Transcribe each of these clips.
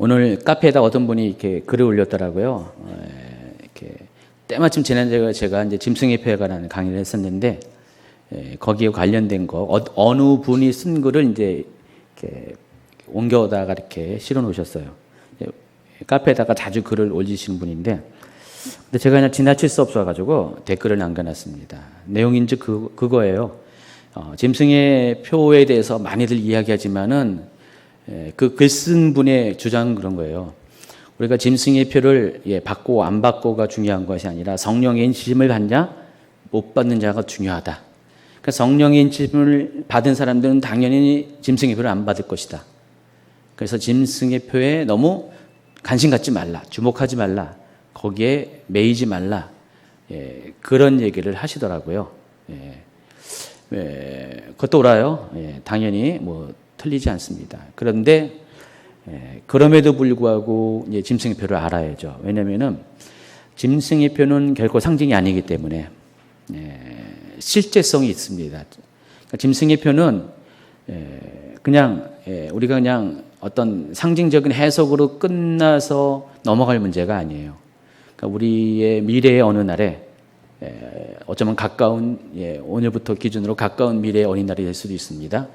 오늘 카페에다 어떤 분이 이렇게 글을 올렸더라고요. 이렇게 때마침 지난주에 제가 이제 짐승의 표에 관한 강의를 했었는데, 거기에 관련된 거 어느 분이 쓴 글을 이제 이렇게 옮겨다가 이렇게 실어 놓으셨어요. 카페에다가 자주 글을 올리시는 분인데, 근데 제가 그냥 지나칠 수 없어가지고 댓글을 남겨놨습니다. 내용인지 그거예요. 짐승의 표에 대해서 많이들 이야기하지만은 그 글 쓴 분의 주장은 그런 거예요. 우리가 짐승의 표를 받고 안 받고가 중요한 것이 아니라 성령의 인치심을 받냐 못 받는 자가 중요하다. 그러니까 성령의 인치심을 받은 사람들은 당연히 짐승의 표를 안 받을 것이다. 그래서 짐승의 표에 너무 관심 갖지 말라, 주목하지 말라, 거기에 매이지 말라, 그런 얘기를 하시더라고요. 그것도 옳아요. 당연히 뭐 틀리지 않습니다. 그런데 그럼에도 불구하고 이제 짐승의 표를 알아야죠. 왜냐하면은 짐승의 표는 결코 상징이 아니기 때문에 실제성이 있습니다. 그러니까 짐승의 표는 그냥 우리가 그냥 어떤 상징적인 해석으로 끝나서 넘어갈 문제가 아니에요. 그러니까 우리의 미래의 어느 날에 어쩌면 가까운 오늘부터 기준으로 가까운 미래의 어린 날이 될 수도 있습니다.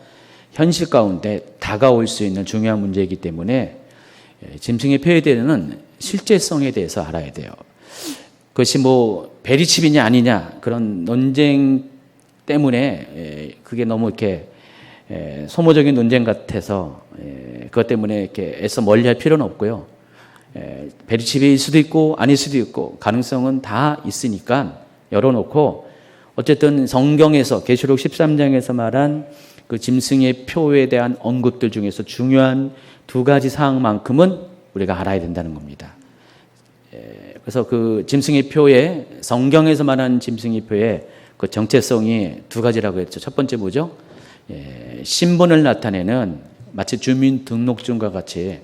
현실 가운데 다가올 수 있는 중요한 문제이기 때문에 짐승의 표에 대해서는 실제성에 대해서 알아야 돼요. 그것이 뭐 베리칩이냐 아니냐 그런 논쟁 때문에 그게 너무 이렇게 소모적인 논쟁 같아서 그것 때문에 이렇게 애써 멀리할 필요는 없고요. 베리칩일 수도 있고 아닐 수도 있고 가능성은 다 있으니까 열어놓고, 어쨌든 성경에서 계시록 13장에서 말한 그 짐승의 표에 대한 언급들 중에서 중요한 두 가지 사항만큼은 우리가 알아야 된다는 겁니다. 그래서 그 짐승의 표에, 성경에서 말하는 짐승의 표에 그 정체성이 두 가지라고 했죠. 첫 번째 뭐죠? 신분을 나타내는 마치 주민등록증과 같이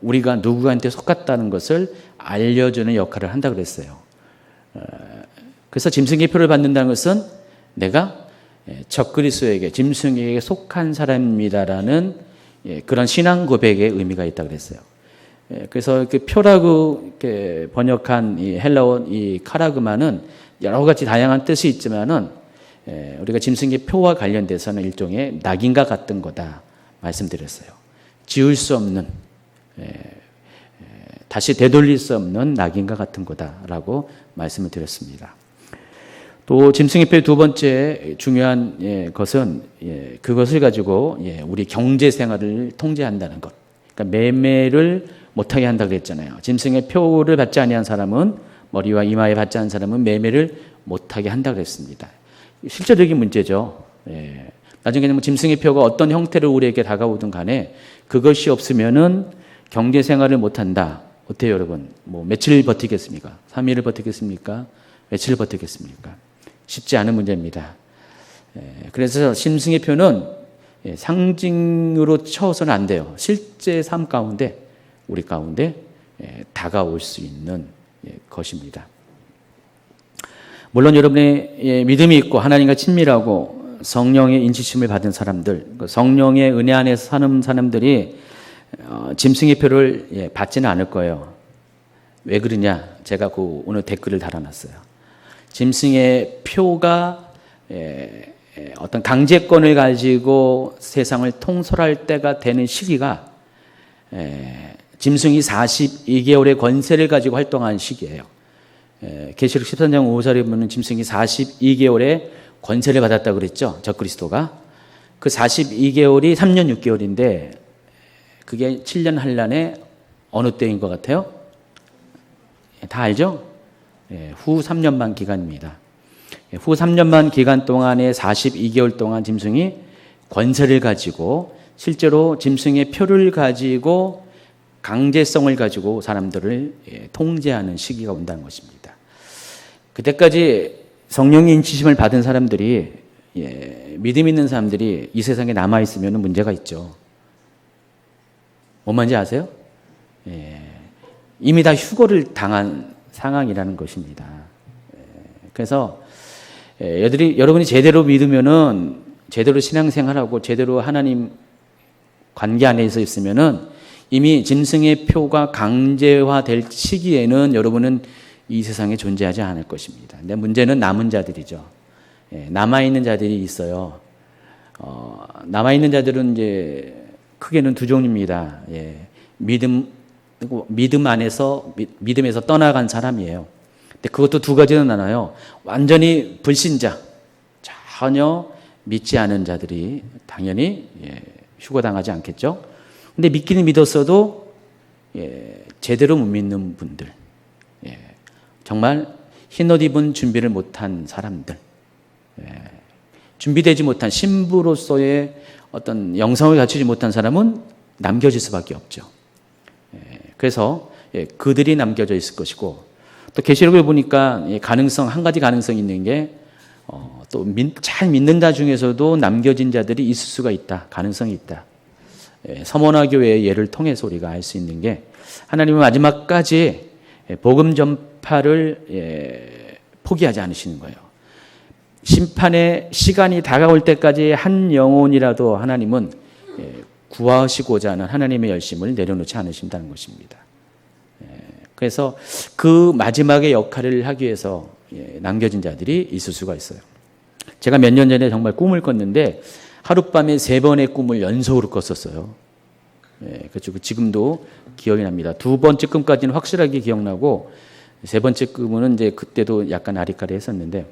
우리가 누구한테 속았다는 것을 알려주는 역할을 한다 그랬어요. 그래서 짐승의 표를 받는다는 것은 내가 적그리스도에게, 짐승에게 속한 사람입니다라는 그런 신앙 고백의 의미가 있다 그랬어요. 그래서 그 표라고 이렇게 번역한 이 헬라어 이 카라그마는 여러 가지 다양한 뜻이 있지만은 우리가 짐승의 표와 관련돼서는 일종의 낙인과 같은 거다 말씀드렸어요. 지울 수 없는, 다시 되돌릴 수 없는 낙인과 같은 거다라고 말씀을 드렸습니다. 또 짐승의 표의 두 번째 중요한 것은 그것을 가지고 우리 경제 생활을 통제한다는 것. 그러니까 매매를 못하게 한다고 그랬잖아요. 짐승의 표를 받지 아니한 사람은, 머리와 이마에 받지 않은 사람은 매매를 못하게 한다고 그랬습니다. 실제적인 문제죠. 나중에 뭐 짐승의 표가 어떤 형태로 우리에게 다가오든 간에 그것이 없으면은 경제 생활을 못한다. 어때요, 여러분? 뭐 며칠 버티겠습니까? 3일을 버티겠습니까? 며칠 버티겠습니까? 쉽지 않은 문제입니다. 그래서 짐승의 표는 상징으로 쳐서는 안 돼요. 실제 삶 가운데, 우리 가운데 다가올 수 있는 것입니다. 물론 여러분의 믿음이 있고 하나님과 친밀하고 성령의 인치심을 받은 사람들, 성령의 은혜 안에서 사는 사람들이 짐승의 표를 받지는 않을 거예요. 왜 그러냐? 제가 오늘 댓글을 달아놨어요. 짐승의 표가 어떤 강제권을 가지고 세상을 통솔할 때가 되는 시기가 짐승이 42개월의 권세를 가지고 활동하는 시기예요. 계시록 13장 5절에 보면 짐승이 42개월의 권세를 받았다고 그랬죠. 적그리스도가. 그 42개월이 3년 6개월인데 그게 7년 한란의 어느 때인 것 같아요? 다 알죠? 후 3년 반 기간입니다. 후 3년 반 기간 동안에 42개월 동안 짐승이 권세를 가지고 실제로 짐승의 표를 가지고 강제성을 가지고 사람들을 통제하는 시기가 온다는 것입니다. 그때까지 성령의 인치심을 받은 사람들이, 믿음 있는 사람들이 이 세상에 남아있으면 문제가 있죠. 뭔 말인지 아세요? 이미 다 휴거를 당한 상황이라는 것입니다. 그래서 여러분이 제대로 믿으면은, 제대로 신앙생활하고 제대로 하나님 관계 안에서 있으면은 이미 짐승의 표가 강제화될 시기에는 여러분은 이 세상에 존재하지 않을 것입니다. 근데 문제는 남은 자들이죠. 남아있는 자들이 있어요. 남아있는 자들은 이제 크게는 두 종류입니다. 믿음 안에서, 믿음에서 떠나간 사람이에요. 근데 그것도 두 가지는 나눠요. 완전히 불신자, 전혀 믿지 않은 자들이 당연히 휴거당하지 않겠죠. 근데 믿기는 믿었어도 제대로 못 믿는 분들, 정말 흰옷 입은 준비를 못한 사람들, 준비되지 못한 신부로서의 어떤 영성을 갖추지 못한 사람은 남겨질 수밖에 없죠. 그래서 그들이 남겨져 있을 것이고, 또 계시록을 보니까 한 가지 가능성이 있는 게 또 잘 믿는 자 중에서도 남겨진 자들이 있을 수가 있다. 가능성이 있다. 서머나 교회의 예를 통해서 우리가 알 수 있는 게, 하나님은 마지막까지 복음 전파를 포기하지 않으시는 거예요. 심판의 시간이 다가올 때까지 한 영혼이라도 하나님은 구하시고자 하는 하나님의 열심을 내려놓지 않으신다는 것입니다. 그래서 그 마지막의 역할을 하기 위해서 남겨진 자들이 있을 수가 있어요. 제가 몇 년 전에 정말 꿈을 꿨는데 하룻밤에 3번의 꿈을 연속으로 꿨었어요. 그렇죠. 지금도 기억이 납니다. 2번째 꿈까지는 확실하게 기억나고, 3번째 꿈은 이제 그때도 약간 아리까리했었는데,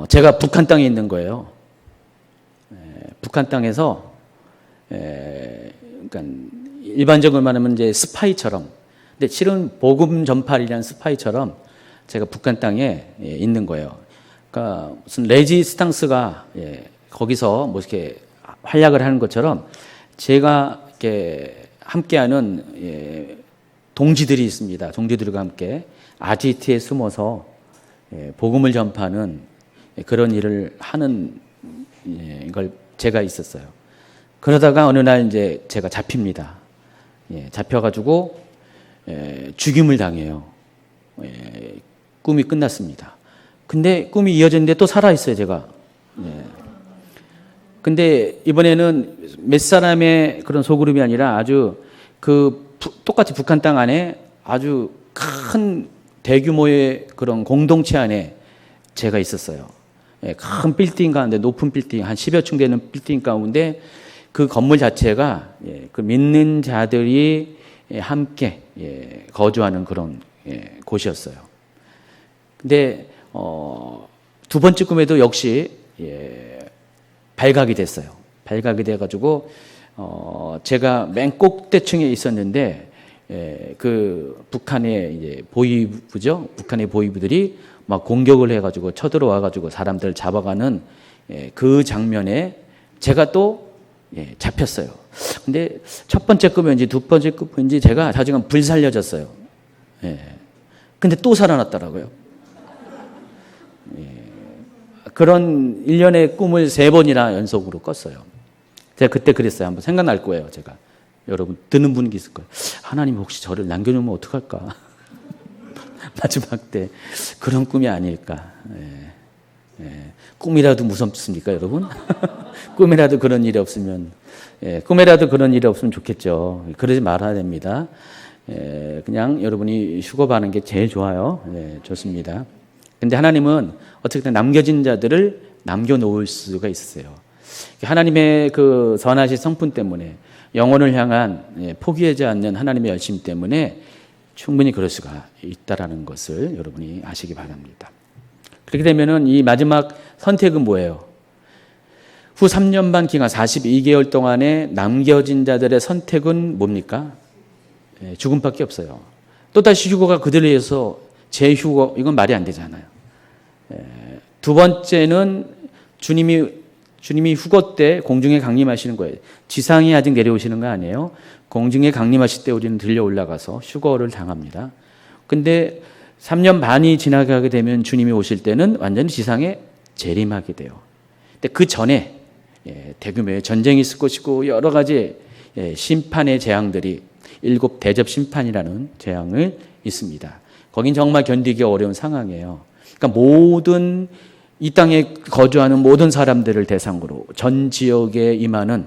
제가 북한 땅에 있는 거예요. 북한 땅에서, 그러니까 일반적으로 말하면 이제 스파이처럼, 근데 실은 복음 전파리라는 스파이처럼 제가 북한 땅에 있는 거예요. 그러니까 무슨 레지스탕스가 거기서 뭐 이렇게 활약을 하는 것처럼 제가 이렇게 함께하는 동지들이 있습니다. 동지들과 함께 아지트에 숨어서 복음을 전파하는 그런 일을 하는 걸 제가 있었어요. 그러다가 어느 날 이제 제가 잡힙니다. 잡혀가지고 죽임을 당해요. 꿈이 끝났습니다. 근데 꿈이 이어졌는데 또 살아있어요, 제가. 근데 이번에는 몇 사람의 그런 소그룹이 아니라 아주 똑같이 북한 땅 안에 아주 큰 대규모의 그런 공동체 안에 제가 있었어요. 큰 빌딩 가운데, 높은 빌딩, 한 10여 층 되는 빌딩 가운데 그 건물 자체가 그 믿는 자들이 함께 거주하는 그런 곳이었어요. 근데 두 번째 꿈에도 역시 발각이 됐어요. 발각이 돼가지고 제가 맨 꼭대층에 있었는데 그 북한의 이제 보위부죠. 북한의 보위부들이 막 공격을 해가지고 쳐들어와가지고 사람들 잡아가는 그 장면에 제가 또 잡혔어요. 근데 첫 번째 꿈인지 두 번째 꿈인지 제가 자중간 불살려졌어요. 근데 또 살아났더라고요. 그런 일련의 꿈을 3번이나 연속으로 꿨어요. 제가 그때 그랬어요. 한번 생각날 거예요. 제가. 여러분 드는 분이 있을 거예요. 하나님 혹시 저를 남겨놓으면 어떡할까? 마지막 때 그런 꿈이 아닐까. 꿈이라도 무섭습니까, 여러분? 꿈이라도 그런 일이 없으면, 꿈이라도 그런 일이 없으면 좋겠죠. 그러지 말아야 됩니다. 그냥 여러분이 휴거하는 게 제일 좋아요. 좋습니다. 근데 하나님은 어쨌든 남겨진 자들을 남겨놓을 수가 있어요. 하나님의 그 선하신 성품 때문에, 영혼을 향한 포기하지 않는 하나님의 열심 때문에 충분히 그럴 수가 있다라는 것을 여러분이 아시기 바랍니다. 그렇게 되면은 이 마지막 선택은 뭐예요? 후 3년 반 기간 42개월 동안에 남겨진 자들의 선택은 뭡니까? 죽음밖에 없어요. 또다시 휴거가 그들을 위해서 재휴거, 이건 말이 안 되잖아요. 두 번째는 주님이 휴거 때 공중에 강림하시는 거예요. 지상에 아직 내려오시는 거 아니에요. 공중에 강림하실 때 우리는 들려 올라가서 휴거를 당합니다. 근데 3년 반이 지나가게 되면 주님이 오실 때는 완전히 지상에 재림하게 돼요. 근데 그 전에 대규모의 전쟁이 있을 것이고 여러 가지 심판의 재앙들이 7 대접 심판이라는 재앙을 있습니다. 거긴 정말 견디기 어려운 상황이에요. 그러니까 모든 이 땅에 거주하는 모든 사람들을 대상으로 전 지역에 임하는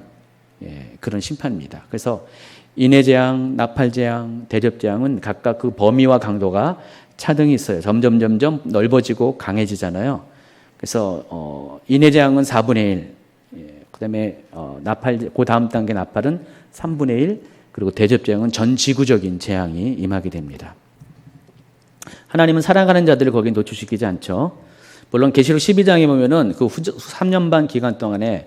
그런 심판입니다. 그래서 인해재앙, 나팔재앙, 대접재앙은 각각 그 범위와 강도가 차등이 있어요. 점점 넓어지고 강해지잖아요. 그래서 인해재앙은 4분의 1, 그다음에 그 다음 단계 나팔은 3분의 1, 그리고 대접재앙은 전 지구적인 재앙이 임하게 됩니다. 하나님은 사랑하는 자들을 거기에 노출시키지 않죠. 물론 계시록 12장에 보면은 그 3년 반 기간 동안에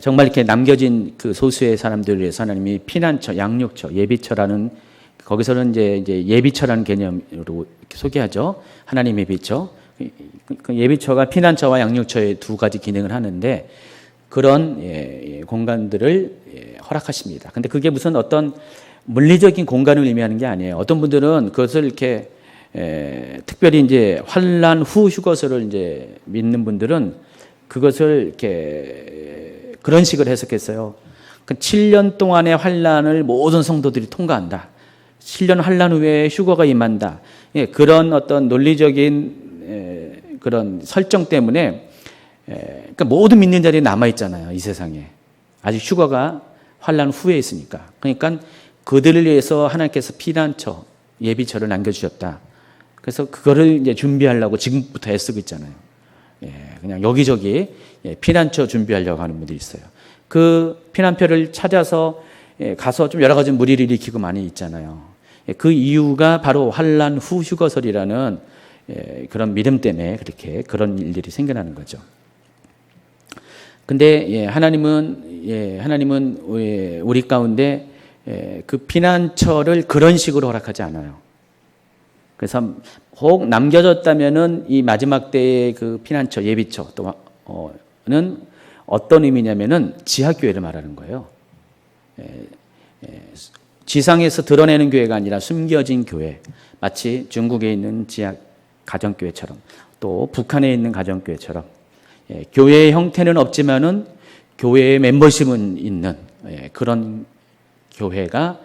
정말 이렇게 남겨진 그 소수의 사람들을 위해서 하나님이 피난처, 양육처, 예비처라는, 거기서는 이제 예비처라는 개념으로 이렇게 소개하죠. 하나님 예비처. 그 예비처가 피난처와 양육처의 두 가지 기능을 하는데 그런 공간들을 허락하십니다. 근데 그게 무슨 어떤 물리적인 공간을 의미하는 게 아니에요. 어떤 분들은 그것을 이렇게 특별히 이제 환난 후 휴거소를 이제 믿는 분들은 그것을 이렇게 그런 식으로 해석했어요. 그 7년 동안의 환난을 모든 성도들이 통과한다. 7년 환난 후에 휴거가 임한다. 그런 어떤 논리적인 그런 설정 때문에 그러니까 모든 믿는 자들이 남아 있잖아요. 이 세상에 아직 휴거가 환난 후에 있으니까. 그러니까 그들을 위해서 하나님께서 피난처, 예비처를 남겨주셨다. 그래서 그거를 이제 준비하려고 지금부터 애쓰고 있잖아요. 그냥 여기저기 피난처 준비하려고 하는 분들이 있어요. 그 피난처를 찾아서 가서 좀 여러 가지 무리를 일으키고 많이 있잖아요. 그 이유가 바로 환난 후 휴거설이라는 그런 믿음 때문에 그렇게 그런 일들이 생겨나는 거죠. 근데 하나님은 우리 가운데 그 피난처를 그런 식으로 허락하지 않아요. 그래서 혹 남겨졌다면은 이 마지막 때의 그 피난처, 예비처 또는 어떤 의미냐면은 지하교회를 말하는 거예요. 지상에서 드러내는 교회가 아니라 숨겨진 교회, 마치 중국에 있는 지하 가정교회처럼 또 북한에 있는 가정교회처럼 교회의 형태는 없지만은 교회의 멤버십은 있는 그런 교회가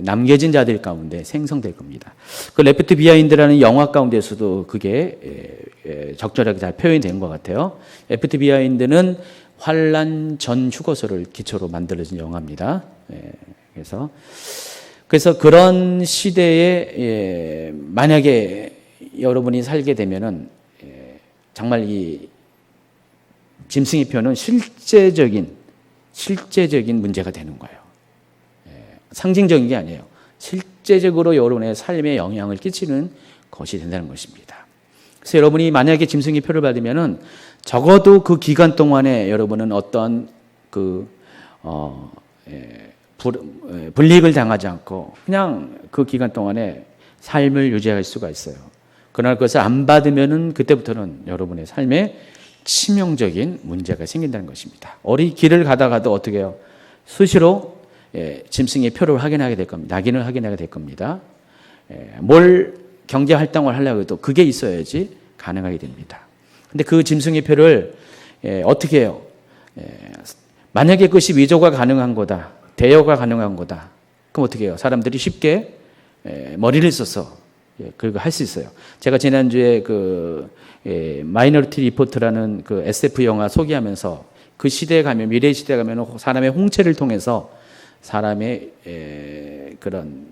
남겨진 자들 가운데 생성될 겁니다. 그 레프트 비하인드라는 영화 가운데서도 그게 적절하게 잘 표현이 된 것 같아요. 레프트 비하인드는 환난 전 휴거소를 기초로 만들어진 영화입니다. 그래서 그런 시대에 만약에 여러분이 살게 되면은 정말 이 짐승의 표는 실제적인 문제가 되는 거예요. 상징적인 게 아니에요. 실제적으로 여러분의 삶에 영향을 끼치는 것이 된다는 것입니다. 그래서 여러분이 만약에 짐승의 표를 받으면은 적어도 그 기간 동안에 여러분은 어떤 불이익을 당하지 않고 그냥 그 기간 동안에 삶을 유지할 수가 있어요. 그러나 그것을 안 받으면은 그때부터는 여러분의 삶에 치명적인 문제가 생긴다는 것입니다. 어디 길을 가다가도 어떻게 해요? 수시로 짐승의 표를 확인하게 될 겁니다. 낙인을 확인하게 될 겁니다. 뭘 경제 활동을 하려고 해도 그게 있어야지 가능하게 됩니다. 근데 그 짐승의 표를 어떻게 해요? 만약에 그것이 위조가 가능한 거다, 대여가 가능한 거다. 그럼 어떻게 해요? 사람들이 쉽게 머리를 써서 그거 할 수 있어요. 제가 지난주에 마이너리티 리포트라는 그 SF 영화 소개하면서 그 시대에 가면, 미래 시대에 가면 사람의 홍채를 통해서 사람의 그런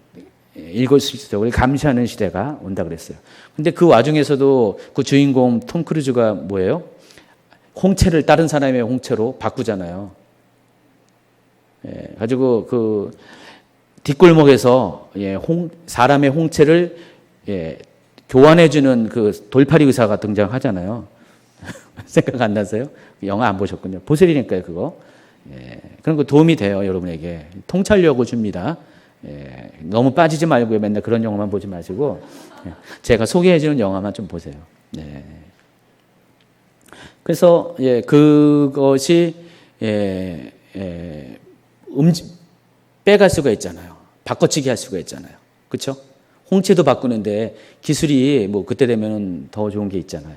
일거수일투족을 감시하는 시대가 온다 그랬어요. 근데 그 와중에서도 그 주인공 톰 크루즈가 뭐예요? 홍채를 다른 사람의 홍채로 바꾸잖아요. 가지고 그 뒷골목에서 사람의 홍채를 교환해주는 그 돌팔이 의사가 등장하잖아요. 생각 안 나세요? 영화 안 보셨군요. 보세요니까요, 그거. 그런 거 도움이 돼요, 여러분에게. 통찰력을 줍니다. 너무 빠지지 말고요. 맨날 그런 영화만 보지 마시고 제가 소개해주는 영화만 좀 보세요. 그래서 그것이 빼갈 수가 있잖아요. 바꿔치기 할 수가 있잖아요. 그렇죠? 홍채도 바꾸는데 기술이 뭐 그때 되면 더 좋은 게 있잖아요.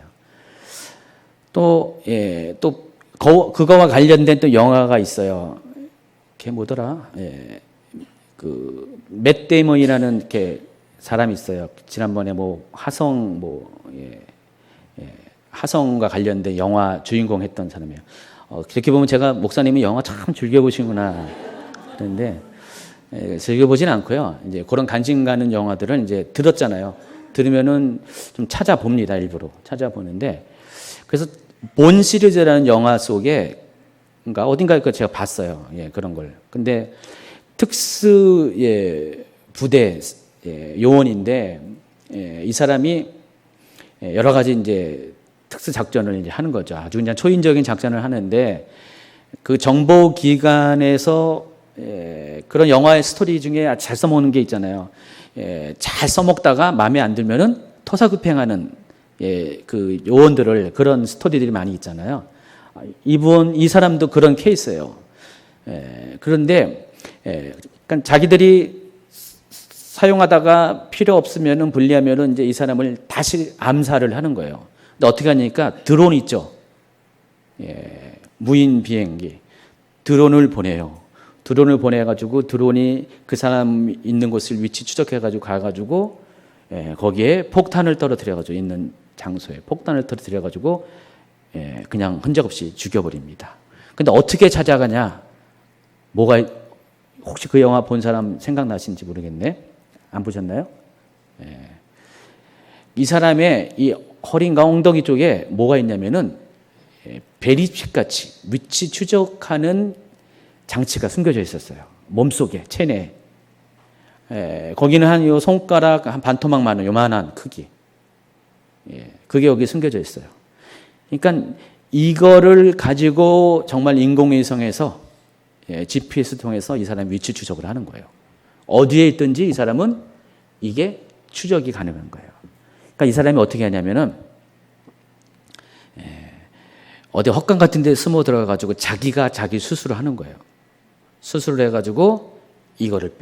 또 그거와 관련된 또 영화가 있어요. 걔 뭐더라? 맷 데이먼이라는 이렇게 사람이 있어요. 지난번에 화성과 관련된 영화 주인공 했던 사람이에요. 그렇게 보면 제가 목사님이 영화 참 즐겨보시구나. 그런데, 즐겨보진 않고요. 이제 그런 관심 가는 영화들은 이제 들었잖아요. 들으면은 좀 찾아봅니다. 일부러 찾아보는데. 그래서 본 시리즈라는 영화 속에, 그러니까 어딘가에 제가 봤어요. 예, 그런 걸. 근데 특수, 부대, 요원인데, 이 사람이 여러 가지 이제 특수 작전을 이제 하는 거죠. 아주 그냥 초인적인 작전을 하는데, 그 정보 기관에서 그런 영화의 스토리 중에 잘 써먹는 게 있잖아요. 잘 써먹다가 마음에 안 들면은 토사구팽하는 그 요원들을, 그런 스토리들이 많이 있잖아요. 이 사람도 그런 케이스예요. 그런데 그러니까 자기들이 사용하다가 필요 없으면은 분리하면은 이제 이 사람을 다시 암살을 하는 거예요. 근데 어떻게 하니까 드론 있죠. 무인 비행기. 드론을 보내요. 드론을 보내가지고 드론이 그 사람 있는 곳을 위치 추적해가지고 가가지고 거기에 폭탄을 떨어뜨려가지고 있는 장소에 폭탄을 떨어뜨려가지고 그냥 흔적 없이 죽여버립니다. 근데 어떻게 찾아가냐? 혹시 그 영화 본 사람 생각나시는지 모르겠네. 안 보셨나요? 이 사람의 이 허리인가 엉덩이 쪽에 뭐가 있냐면은 베리칩같이 위치 추적하는 장치가 숨겨져 있었어요. 몸속에, 체내에. 거기는 한 요 손가락 한 반토막만한 요만한 크기. 그게 여기 숨겨져 있어요. 그러니까 이거를 가지고 정말 인공위성에서 GPS 통해서 이 사람 위치 추적을 하는 거예요. 어디에 있든지 이 사람은 이게 추적이 가능한 거예요. 그러니까 이 사람이 어떻게 하냐면은 어디 헛간 같은 데 숨어 들어가가지고 자기가 자기 수술을 하는 거예요. 수술을 해가지고 이거를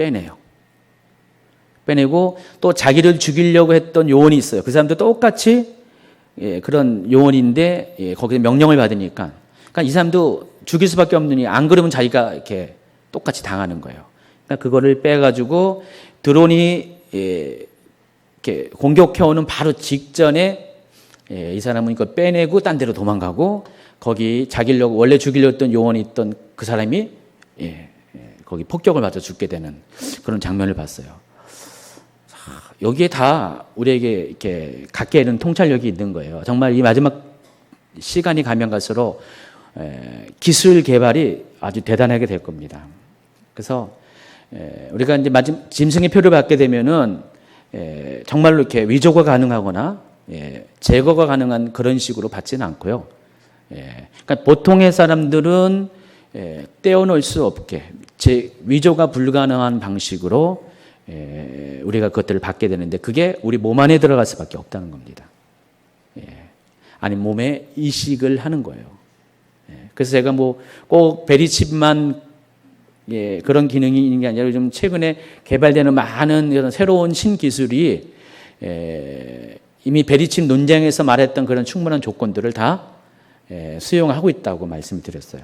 빼내고 또 자기를 죽이려고 했던 요원이 있어요. 그 사람도 똑같이 그런 요원인데 거기서 명령을 받으니까, 그러니까 이 사람도 죽일 수밖에 없느니 안 그러면 자기가 이렇게 똑같이 당하는 거예요. 그러니까 그거를 빼가지고 드론이 이렇게 공격해오는 바로 직전에 이 사람은 이걸 빼내고 딴 데로 도망가고, 거기 원래 죽이려 했던 요원이 있던 그 사람이 거기 폭격을 맞아 죽게 되는 그런 장면을 봤어요. 여기에 다 우리에게 이렇게 갖게 되는 통찰력이 있는 거예요. 정말 이 마지막 시간이 가면 갈수록 기술 개발이 아주 대단하게 될 겁니다. 그래서 우리가 이제 짐승의 표를 받게 되면은 정말로 이렇게 위조가 가능하거나 제거가 가능한 그런 식으로 받지는 않고요. 그러니까 보통의 사람들은 떼어놓을 수 없게 위조가 불가능한 방식으로 우리가 그것들을 받게 되는데, 그게 우리 몸 안에 들어갈 수밖에 없다는 겁니다. 아니 몸에 이식을 하는 거예요. 그래서 제가 꼭 베리칩만 그런 기능이 있는 게 아니라 요즘 최근에 개발되는 많은 이런 새로운 신기술이 이미 베리칩 논쟁에서 말했던 그런 충분한 조건들을 다 수용하고 있다고 말씀드렸어요.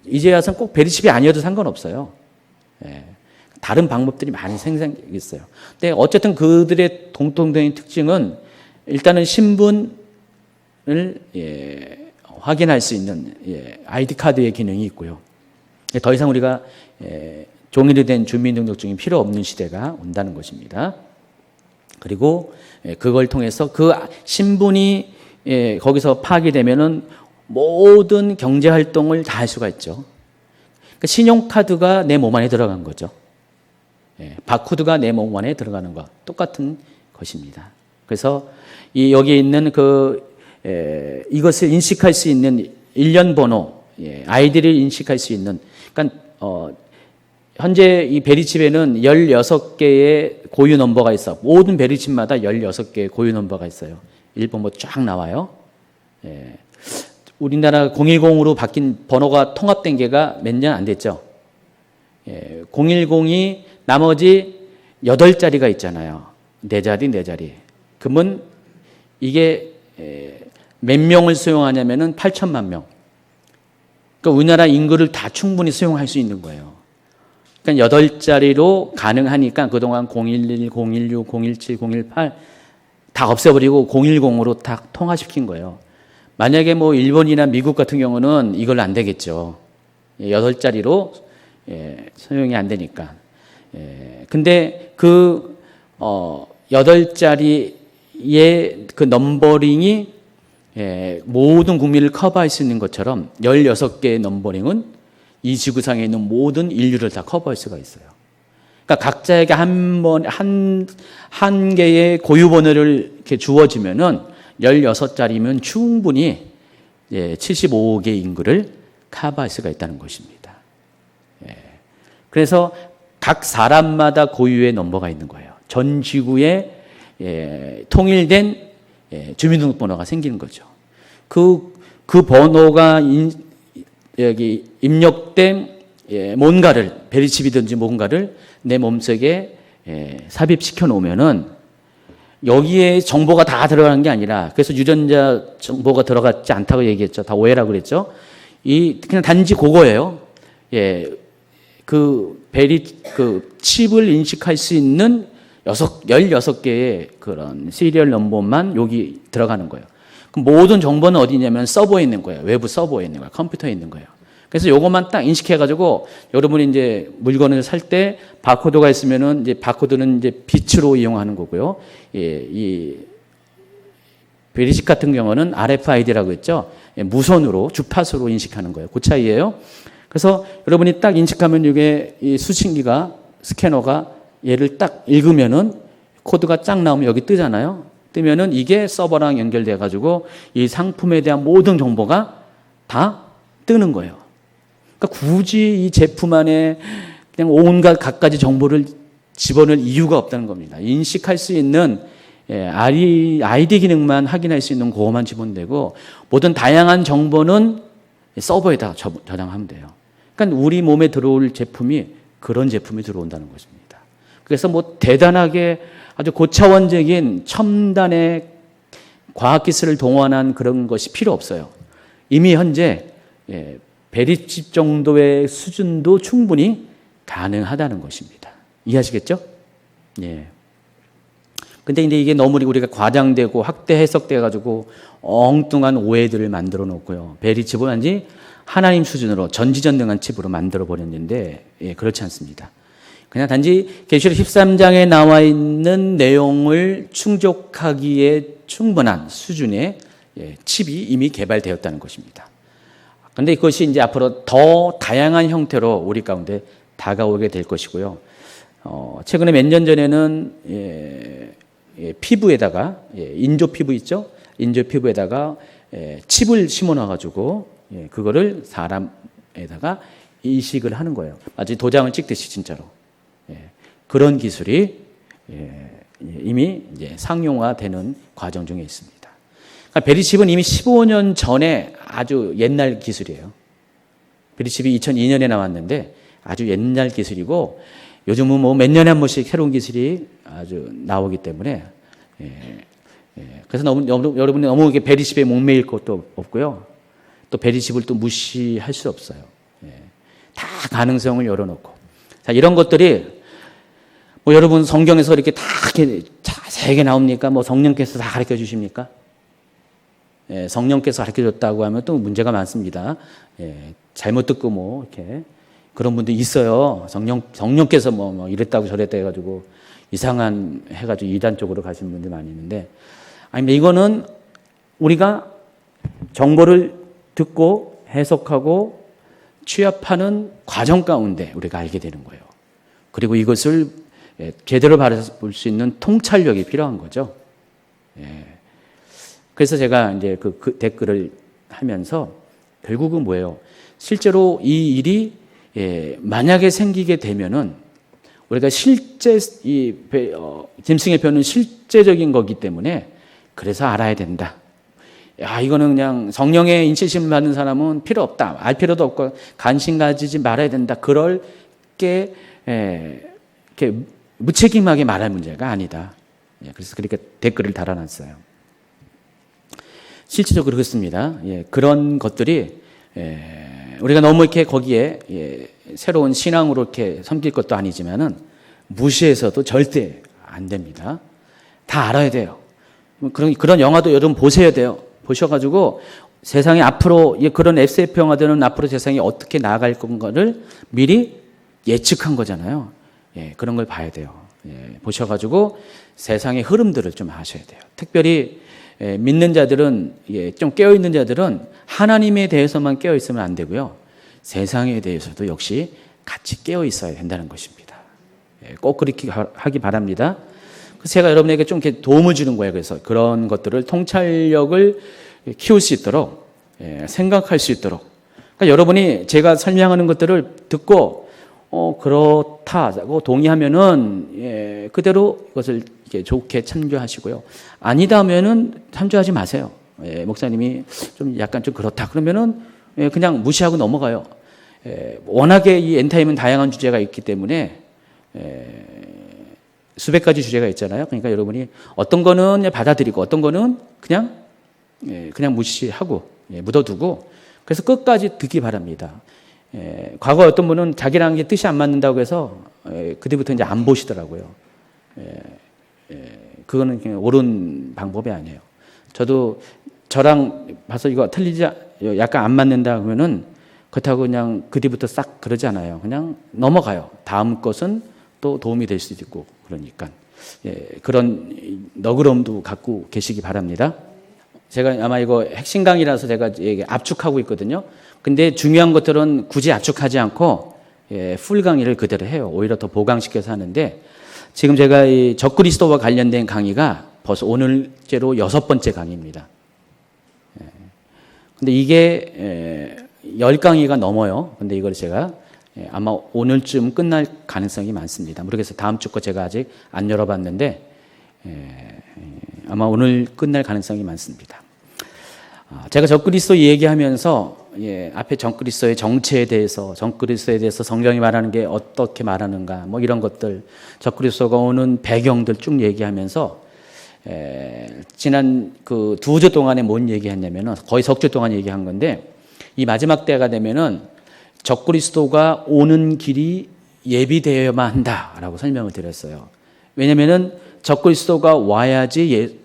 이제 와서는 꼭 베리칩이 아니어도 상관없어요. 다른 방법들이 많이 생성있어요. 근데 어쨌든 그들의 공통적인 특징은 일단은 신분을 확인할 수 있는 아이디 카드의 기능이 있고요. 더 이상 우리가 종이로 된 주민등록증이 필요 없는 시대가 온다는 것입니다. 그리고 그걸 통해서 그 신분이 거기서 파악이 되면은 모든 경제 활동을 다 할 수가 있죠. 그러니까 신용카드가 내 몸 안에 들어간 거죠. 바코드가 내 몸 안에 들어가는 것 똑같은 것입니다. 그래서 여기에 있는 이것을 인식할 수 있는 일련 번호, 아이디를 인식할 수 있는, 그러니까 현재 이 베리칩에는 16개의 고유 넘버가 있어. 모든 베리칩마다 16개의 고유 넘버가 있어요. 1번부터 쫙 나와요. 우리나라 010으로 바뀐 번호가 통합된 게가 몇 년 안 됐죠. 010이 나머지 8자리가 있잖아요. 4자리. 그러면 이게 몇 명을 수용하냐면은 8천만 명. 그러니까 우리나라 인구를 다 충분히 수용할 수 있는 거예요. 그러니까 8자리로 가능하니까 그동안 011, 016, 017, 018 다 없애버리고 010으로 다 통화시킨 거예요. 만약에 뭐 일본이나 미국 같은 경우는 이걸 안 되겠죠. 8자리로 소용이 안 되니까. 근데 그 8자리의 그 넘버링이 모든 국민을 커버할 수 있는 것처럼 16개의 넘버링은 이 지구상에 있는 모든 인류를 다 커버할 수가 있어요. 그러니까 각자에게 한 개의 고유 번호를 이렇게 주어지면은 16자리면 충분히 75억의 인구를 커버할 수가 있다는 것입니다. 그래서 각 사람마다 고유의 넘버가 있는 거예요. 전 지구에 통일된 주민등록번호가 생기는 거죠. 그 번호가 여기 입력된 뭔가를 베리칩이든지 뭔가를 내 몸속에 삽입시켜 놓으면은 여기에 정보가 다 들어가는 게 아니라, 그래서 유전자 정보가 들어갔지 않다고 얘기했죠. 다 오해라고 그랬죠. 그냥 단지 그거예요. 그 칩을 인식할 수 있는 16개의 그런 시리얼 넘버만 여기 들어가는 거예요. 그럼 모든 정보는 어디 있냐면 서버에 있는 거예요. 외부 서버에 있는 거예요. 컴퓨터에 있는 거예요. 그래서 요것만 딱 인식해가지고 여러분이 이제 물건을 살 때 바코드가 있으면은 이제 바코드는 이제 빛으로 이용하는 거고요. 이 베리칩 같은 경우는 RFID라고 했죠. 무선으로 주파수로 인식하는 거예요. 그 차이예요. 그래서 여러분이 딱 인식하면 이게 이 수신기가 스캐너가 얘를 딱 읽으면은 코드가 쫙 나오면 여기 뜨잖아요. 뜨면은 이게 서버랑 연결돼 가지고 이 상품에 대한 모든 정보가 다 뜨는 거예요. 그러니까 굳이 이 제품 안에 그냥 온갖 갖가지 정보를 집어넣을 이유가 없다는 겁니다. 인식할 수 있는 ID 기능만 확인할 수 있는 그거만 집어넣으면 모든 다양한 정보는 서버에다 저장하면 돼요. 그러니까 우리 몸에 들어올 제품이 그런 제품이 들어온다는 것입니다. 그래서 뭐 대단하게 아주 고차원적인 첨단의 과학기술을 동원한 그런 것이 필요 없어요. 이미 현재 베리칩 정도의 수준도 충분히 가능하다는 것입니다. 이해하시겠죠? 예. 근데 이게 너무 우리가 과장되고 확대 해석돼 가지고 엉뚱한 오해들을 만들어 놓고요. 베리칩은 완전히 하나님 수준으로 전지전능한 칩으로 만들어 버렸는데 그렇지 않습니다. 그냥 단지 계시록 13장에 나와 있는 내용을 충족하기에 충분한 수준의 칩이 이미 개발되었다는 것입니다. 그런데 이것이 이제 앞으로 더 다양한 형태로 우리 가운데 다가오게 될 것이고요. 최근에 몇 년 전에는 피부에다가 인조 피부 있죠? 인조 피부에다가 칩을 심어놔가지고 그거를 사람에다가 이식을 하는 거예요. 마치 도장을 찍듯이 진짜로. 그런 기술이 이미 이제 상용화되는 과정 중에 있습니다. 그러니까 베리칩은 이미 15년 전에 아주 옛날 기술이에요. 베리칩이 2002년에 나왔는데 아주 옛날 기술이고 요즘은 뭐 몇 년에 한 번씩 새로운 기술이 아주 나오기 때문에 그래서 여러분이 너무 이렇게 베리칩에 목매일 것도 없고요. 또 베리칩을 또 무시할 수 없어요. 다 가능성을 열어놓고. 자, 이런 것들이 뭐 여러분 성경에서 이렇게 다 이렇게 자세하게 나옵니까? 뭐 성령께서 다 가르쳐 주십니까? 성령께서 가르쳐 줬다고 하면 또 문제가 많습니다. 잘못 듣고 뭐 이렇게 그런 분들 있어요. 성령께서 뭐 이랬다고 저랬다 해가지고 이상한 해가지고 이단 쪽으로 가시는 분들 많이 있는데, 아니 이거는 우리가 정보를 듣고 해석하고 취합하는 과정 가운데 우리가 알게 되는 거예요. 그리고 이것을 제대로 바라볼 수 있는 통찰력이 필요한 거죠. 그래서 제가 이제 그 댓글을 하면서 결국은 뭐예요? 실제로 이 일이 만약에 생기게 되면은 우리가 실제 짐승의 표는 실제적인 거기 때문에 그래서 알아야 된다. 야, 이거는 그냥 성령의 인치심을 받는 사람은 필요 없다. 알 필요도 없고 관심 가지지 말아야 된다. 그럴 게 이렇게 무책임하게 말할 문제가 아니다. 그래서 그렇게 댓글을 달아놨어요. 실질적으로 그렇습니다. 그런 것들이 우리가 너무 이렇게 거기에 새로운 신앙으로 이렇게 섬길 것도 아니지만은 무시해서도 절대 안 됩니다. 다 알아야 돼요. 그런 영화도 여러분 보셔야 돼요. 보셔가지고 세상이 앞으로 그런 SF 영화들은 앞으로 세상이 어떻게 나아갈 건가를 미리 예측한 거잖아요. 예, 그런 걸 봐야 돼요. 예, 보셔가지고 세상의 흐름들을 좀 아셔야 돼요. 특별히 믿는 자들은 좀 깨어있는 자들은 하나님에 대해서만 깨어있으면 안 되고요. 세상에 대해서도 역시 같이 깨어있어야 된다는 것입니다. 꼭 그렇게 하기 바랍니다. 그래서 제가 여러분에게 좀 이렇게 도움을 주는 거예요. 그래서 그런 것들을 통찰력을 키울 수 있도록 생각할 수 있도록. 그러니까 여러분이 제가 설명하는 것들을 듣고 그렇다고 동의하면은 그대로 이것을 이렇게 좋게 참조하시고요. 아니다 하면은 참조하지 마세요. 목사님이 좀 약간 좀 그렇다 그러면은 그냥 무시하고 넘어가요. 워낙에 이 엔타임은 다양한 주제가 있기 때문에 수백 가지 주제가 있잖아요. 그러니까 여러분이 어떤 거는 받아들이고 어떤 거는 그냥 무시하고 묻어두고 그래서 끝까지 듣기 바랍니다. 과거 어떤 분은 자기랑 뜻이 안 맞는다고 해서 그때부터 이제 안 보시더라고요. 그거는 그냥 옳은 방법이 아니에요. 저도 저랑 봐서 이거 틀리지 약간 안 맞는다 그러면은 그렇다고 그냥 그 뒤부터 싹 그러지 않아요. 그냥 넘어가요. 다음 것은 또 도움이 될 수도 있고 그러니까 그런 너그러움도 갖고 계시기 바랍니다. 제가 아마 이거 핵심 강의라서 제가 압축하고 있거든요. 근데 중요한 것들은 굳이 압축하지 않고 풀 강의를 그대로 해요. 오히려 더 보강시켜서 하는데 지금 제가 이 적그리스도와 관련된 강의가 벌써 오늘째로 6번째 강의입니다. 근데 이게 10강의가 넘어요. 근데 이걸 제가 아마 오늘쯤 끝날 가능성이 많습니다. 모르겠어요. 다음 주 거 제가 아직 안 열어봤는데 아마 오늘 끝날 가능성이 많습니다. 제가 적그리스도 얘기하면서 앞에 적그리스도의 정체에 대해서 성경이 말하는 게 어떻게 말하는가 뭐 이런 것들 적그리스도가 오는 배경들 쭉 얘기하면서 지난 그 2주 동안에 뭔 얘기했냐면은 거의 석 주 동안 얘기한 건데 이 마지막 때가 되면은 적그리스도가 오는 길이 예비되어야만 한다라고 설명을 드렸어요. 왜냐면은 적그리스도가 와야지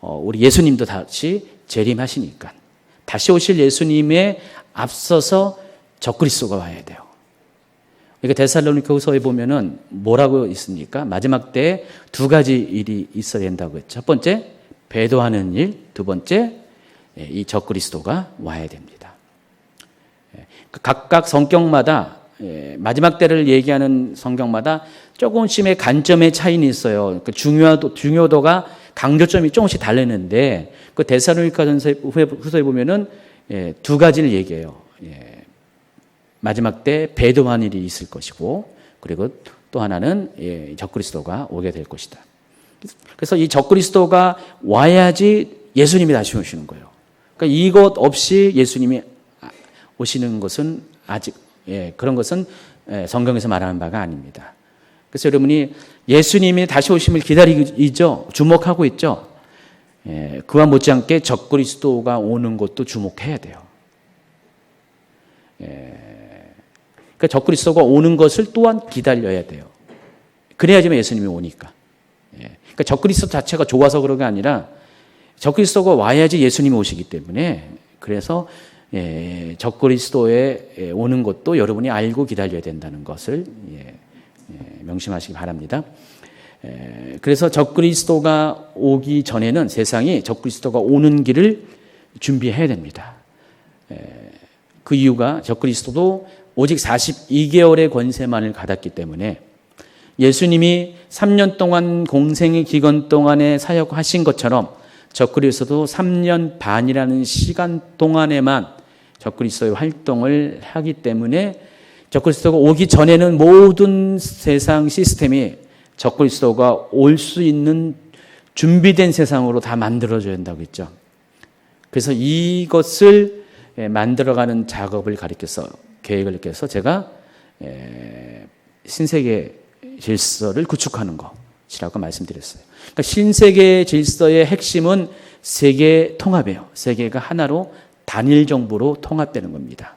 우리 예수님도 다시 재림하시니까. 다시 오실 예수님에 앞서서 적그리스도가 와야 돼요. 그러니까 데살로니가후서에 보면은 뭐라고 있습니까? 마지막 때에 2가지 일이 있어야 된다고 했죠. 첫 번째, 배도하는 일. 두 번째, 이 적그리스도가 와야 됩니다. 각각 성경마다 마지막 때를 얘기하는 성경마다 조금씩의 관점의 차이는 있어요. 그 중요도가 강조점이 조금씩 다르는데 그 데살로니가후서에 보면은 2가지를 얘기해요. 마지막 때 배도한 일이 있을 것이고 그리고 또 하나는 적그리스도가 오게 될 것이다. 그래서 이 적그리스도가 와야지 예수님이 다시 오시는 거예요. 그러니까 이것 없이 예수님이 오시는 것은 아직 그런 것은 성경에서 말하는 바가 아닙니다. 그래서 여러분이 예수님이 다시 오심을 기다리죠. 주목하고 있죠. 그와 못지않게 적그리스도가 오는 것도 주목해야 돼요. 그러니까 적그리스도가 오는 것을 또한 기다려야 돼요. 그래야지만 예수님이 오니까. 그러니까 적그리스도 자체가 좋아서 그런 게 아니라 적그리스도가 와야지 예수님이 오시기 때문에 그래서 적그리스도에 오는 것도 여러분이 알고 기다려야 된다는 것을 명심하시기 바랍니다. 그래서 적그리스도가 오기 전에는 세상이 적그리스도가 오는 길을 준비해야 됩니다. 그 이유가 적그리스도도 오직 42개월의 권세만을 받았기 때문에 예수님이 3년 동안 공생의 기간 동안에 사역하신 것처럼 적그리스도도 3년 반이라는 시간 동안에만 적그리스도의 활동을 하기 때문에 적그리스도가 오기 전에는 모든 세상 시스템이 적그리스도가 올 수 있는 준비된 세상으로 다 만들어져야 된다고 했죠. 그래서 이것을 만들어가는 작업을 가리켜서 계획을 깨서 제가 신세계 질서를 구축하는 것이라고 말씀드렸어요. 그러니까 신세계 질서의 핵심은 세계 통합이에요. 세계가 하나로 단일 정부로 통합되는 겁니다.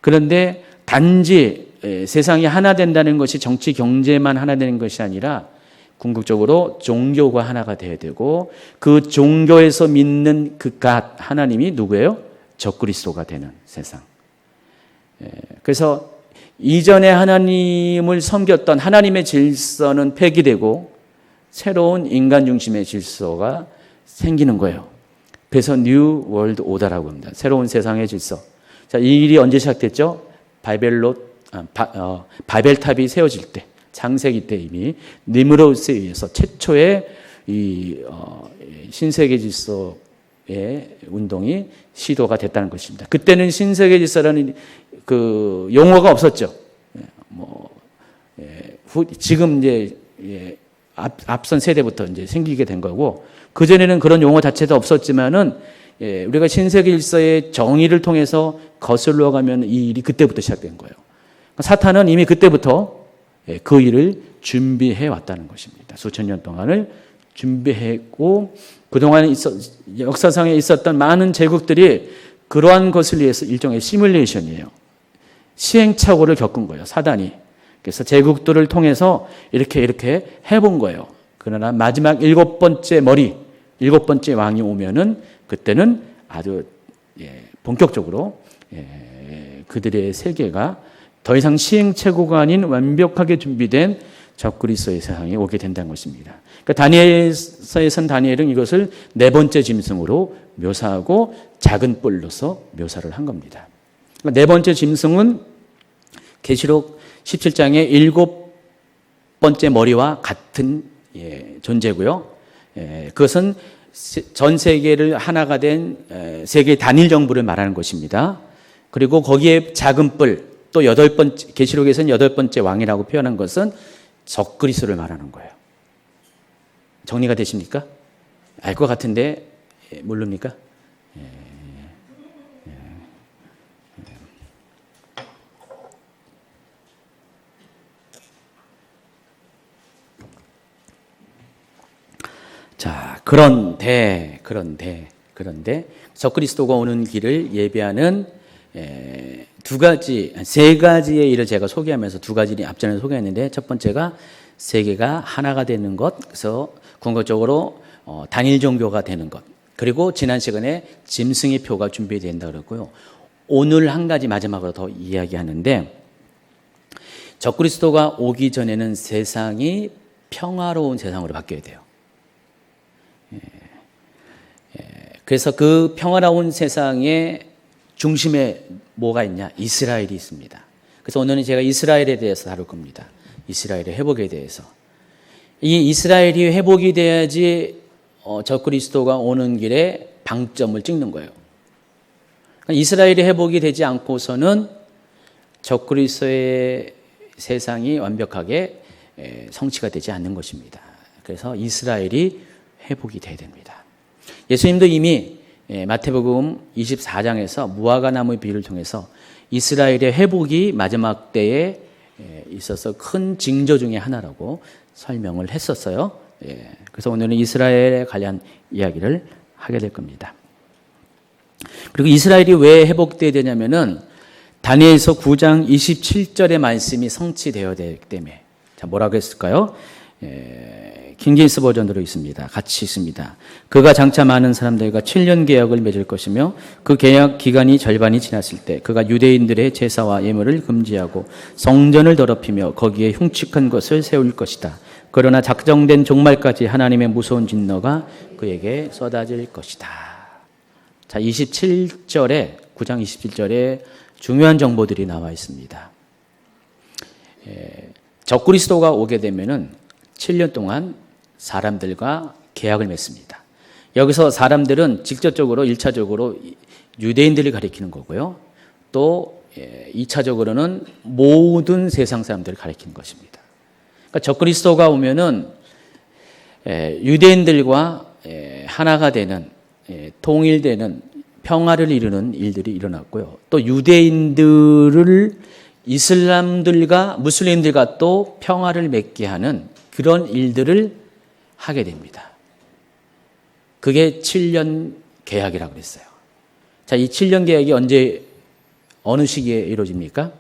그런데 단지 세상이 하나 된다는 것이 정치 경제만 하나 되는 것이 아니라 궁극적으로 종교가 하나가 되어야 되고 그 종교에서 믿는 그 갓 하나님이 누구예요? 적그리스도가 되는 세상. 그래서 이전에 하나님을 섬겼던 하나님의 질서는 폐기되고 새로운 인간 중심의 질서가 생기는 거예요. 그래서 뉴 월드 오더라고 합니다. 새로운 세상의 질서. 자, 이 일이 언제 시작됐죠? 바벨탑이 세워질 때, 창세기 때 이미 니므롯에 의해서 최초의 신세계 질서의 운동이 시도가 됐다는 것입니다. 그때는 신세계 질서라는 그 용어가 없었죠. 지금 이제 앞선 세대부터 이제 생기게 된 거고, 그 전에는 그런 용어 자체도 없었지만은 우리가 신세계 질서의 정의를 통해서 거슬러 가면 이 일이 그때부터 시작된 거예요. 사탄은 이미 그때부터 그 일을 준비해 왔다는 것입니다. 수천 년 동안을 준비했고 그동안 역사상에 있었던 많은 제국들이 그러한 것을 위해서 일종의 시뮬레이션이에요. 시행착오를 겪은 거예요, 사단이. 그래서 제국들을 통해서 이렇게 해본 거예요. 그러나 마지막 일곱 번째 왕이 오면은 그때는 아주 본격적으로 그들의 세계가 더 이상 시행착오가 아닌 완벽하게 준비된 적그리스도의 세상이 오게 된다는 것입니다. 그러니까 다니엘서에선 다니엘은 이것을 네 번째 짐승으로 묘사하고 작은 뿔로서 묘사를 한 겁니다. 그러니까 네 번째 짐승은 계시록 17장의 일곱 번째 머리와 같은 존재고요. 그것은 전 세계를 하나가 된 세계 단일 정부를 말하는 것입니다. 그리고 거기에 작은 뿔, 또 계시록에서는 여덟 번째 왕이라고 표현한 것은 적그리스도를 말하는 거예요. 정리가 되십니까? 알 것 같은데 모릅니까? 자, 그런데 적그리스도가 오는 길을 예비하는 세 가지의 일을 제가 소개하면서 두 가지를 앞전에 소개했는데, 첫 번째가 세계가 하나가 되는 것, 그래서 궁극적으로 단일 종교가 되는 것, 그리고 지난 시간에 짐승의 표가 준비된다 그랬고요. 오늘 한 가지 마지막으로 더 이야기하는데, 적그리스도가 오기 전에는 세상이 평화로운 세상으로 바뀌어야 돼요. 그래서 그 평화로운 세상의 중심에 뭐가 있냐? 이스라엘이 있습니다. 그래서 오늘은 제가 이스라엘에 대해서 다룰 겁니다. 이스라엘의 회복에 대해서. 이 이스라엘이 회복이 돼야지 적그리스도가 오는 길에 방점을 찍는 거예요. 그러니까 이스라엘이 회복이 되지 않고서는 적그리스도의 세상이 완벽하게 성취가 되지 않는 것입니다. 그래서 이스라엘이 회복이 돼야 됩니다. 예수님도 이미 마태복음 24장에서 무화과 나무의 비유를 통해서 이스라엘의 회복이 마지막 때에 있어서 큰 징조 중에 하나라고 설명을 했었어요. 그래서 오늘은 이스라엘에 관한 이야기를 하게 될 겁니다. 그리고 이스라엘이 왜 회복돼야 되냐면은 다니엘서 9장 27절의 말씀이 성취되어야 되기 때문에. 자, 뭐라고 했을까요? 킹제임스 버전으로 있습니다. 같이 있습니다. 그가 장차 많은 사람들과 7년 계약을 맺을 것이며 그 계약 기간이 절반이 지났을 때 그가 유대인들의 제사와 예물을 금지하고 성전을 더럽히며 거기에 흉측한 것을 세울 것이다. 그러나 작정된 종말까지 하나님의 무서운 진노가 그에게 쏟아질 것이다. 자, 9장 27절에 중요한 정보들이 나와 있습니다. 적그리스도가 오게 되면은 7년 동안 사람들과 계약을 맺습니다. 여기서 사람들은 직접적으로 1차적으로 유대인들을 가리키는 거고요. 또 2차적으로는 모든 세상 사람들을 가리키는 것입니다. 그러니까 적그리스도가 오면은 유대인들과 하나가 되는, 통일되는, 평화를 이루는 일들이 일어났고요. 또 유대인들을 이슬람들과 무슬림들과 또 평화를 맺게 하는 그런 일들을 하게 됩니다. 그게 7년 계약이라고 그랬어요. 자, 이 7년 계약이 어느 시기에 이루어집니까?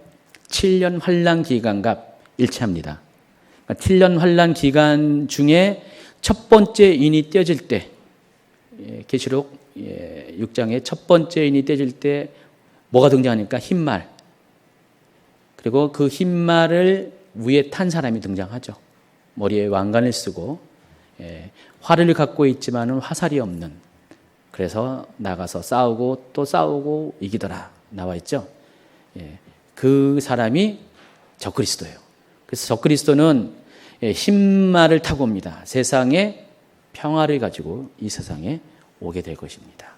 7년 환란 기간과 일치합니다. 7년 환란 기간 중에 첫 번째 인이 떼어질 때, 계시록 6장의 첫 번째 인이 떼어질 때 뭐가 등장하니까 흰말. 그리고 그 흰말을 위에 탄 사람이 등장하죠. 머리에 왕관을 쓰고 활을 갖고 있지만은 화살이 없는. 그래서 나가서 싸우고 또 싸우고 이기더라 나와 있죠. 그 사람이 적그리스도예요. 그래서 적그리스도는 흰말을 타고 옵니다. 세상에 평화를 가지고 이 세상에 오게 될 것입니다.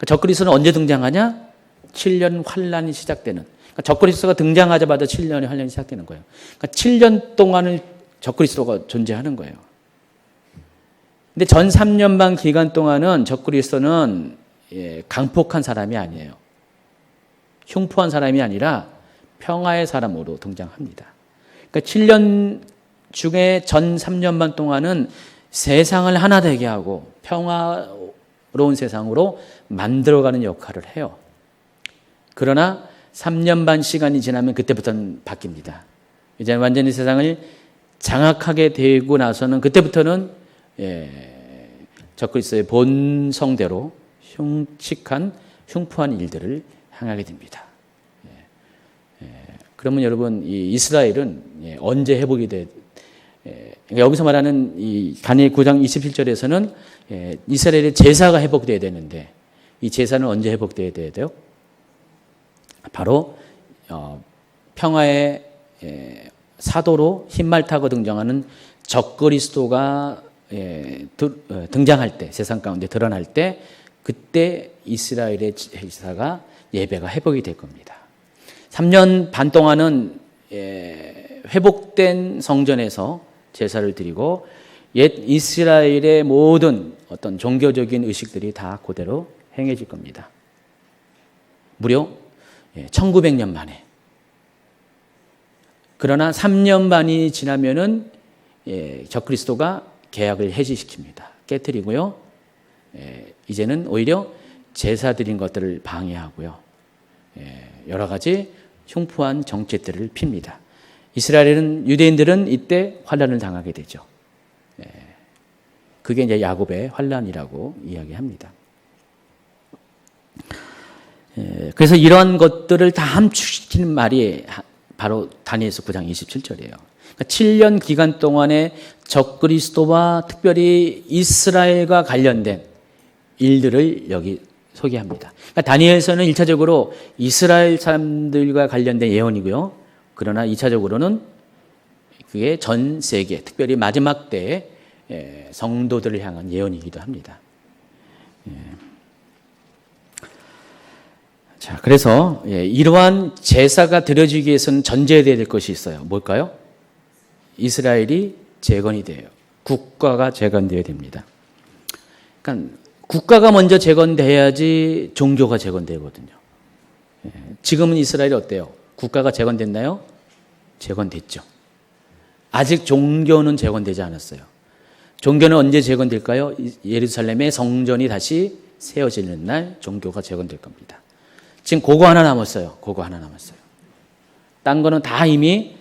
적그리스도는 언제 등장하냐? 7년 환란이 시작되는. 적그리스도가 등장하자마자 7년의 환란이 시작되는 거예요. 7년 동안을 적그리스도가 존재하는 거예요. 근데 전 3년 반 기간 동안은 적그리스도는 강폭한 사람이 아니에요. 흉포한 사람이 아니라 평화의 사람으로 등장합니다. 그러니까 7년 중에 전 3년 반 동안은 세상을 하나 되게 하고 평화로운 세상으로 만들어가는 역할을 해요. 그러나 3년 반 시간이 지나면 그때부터는 바뀝니다. 이제 완전히 세상을 장악하게 되고 나서는 그때부터는 적그리스도의 본성대로 흉측한 흉포한 일들을 행하게 됩니다. 그러면 여러분 이 이스라엘은 언제 회복이 돼? 여기서 말하는 이 다니엘 9장 27절에서는 이스라엘의 제사가 회복돼야 되는데 이 제사는 언제 회복돼야 돼요? 바로 평화의 사도로 흰말 타고 등장하는 적그리스도가 등장할 때, 세상 가운데 드러날 때, 그때 이스라엘의 제사가 예배가 회복이 될 겁니다. 3년 반 동안은 회복된 성전에서 제사를 드리고 옛 이스라엘의 모든 어떤 종교적인 의식들이 다 그대로 행해질 겁니다. 무려 1900년 만에. 그러나 3년 반이 지나면은 적그리스도가 계약을 해지시킵니다. 깨뜨리고요. 이제는 오히려 제사 드린 것들을 방해하고요. 여러 가지 흉포한 정책들을 핍니다. 이스라엘은 유대인들은 이때 환란을 당하게 되죠. 그게 이제 야곱의 환란이라고 이야기합니다. 그래서 이러한 것들을 다 함축시키는 말이 바로 다니엘서 9장 27절이에요. 그러니까 7년 기간 동안에 적그리스도와 특별히 이스라엘과 관련된 일들을 여기 소개합니다. 그러니까 다니엘서는 1차적으로 이스라엘 사람들과 관련된 예언이고요. 그러나 2차적으로는 그게 전 세계, 특별히 마지막 때의 성도들을 향한 예언이기도 합니다. 자, 그래서 이러한 제사가 드려지기 위해서는 전제되어야 될 것이 있어요. 뭘까요? 이스라엘이 재건이 돼요. 국가가 재건되어야 됩니다. 그러니까 국가가 먼저 재건돼야지 종교가 재건되거든요. 지금은 이스라엘이 어때요? 국가가 재건됐나요? 재건됐죠. 아직 종교는 재건되지 않았어요. 종교는 언제 재건될까요? 예루살렘의 성전이 다시 세워지는 날 종교가 재건될 겁니다. 지금 그거 하나 남았어요. 그거 하나 남았어요. 딴 거는 다 이미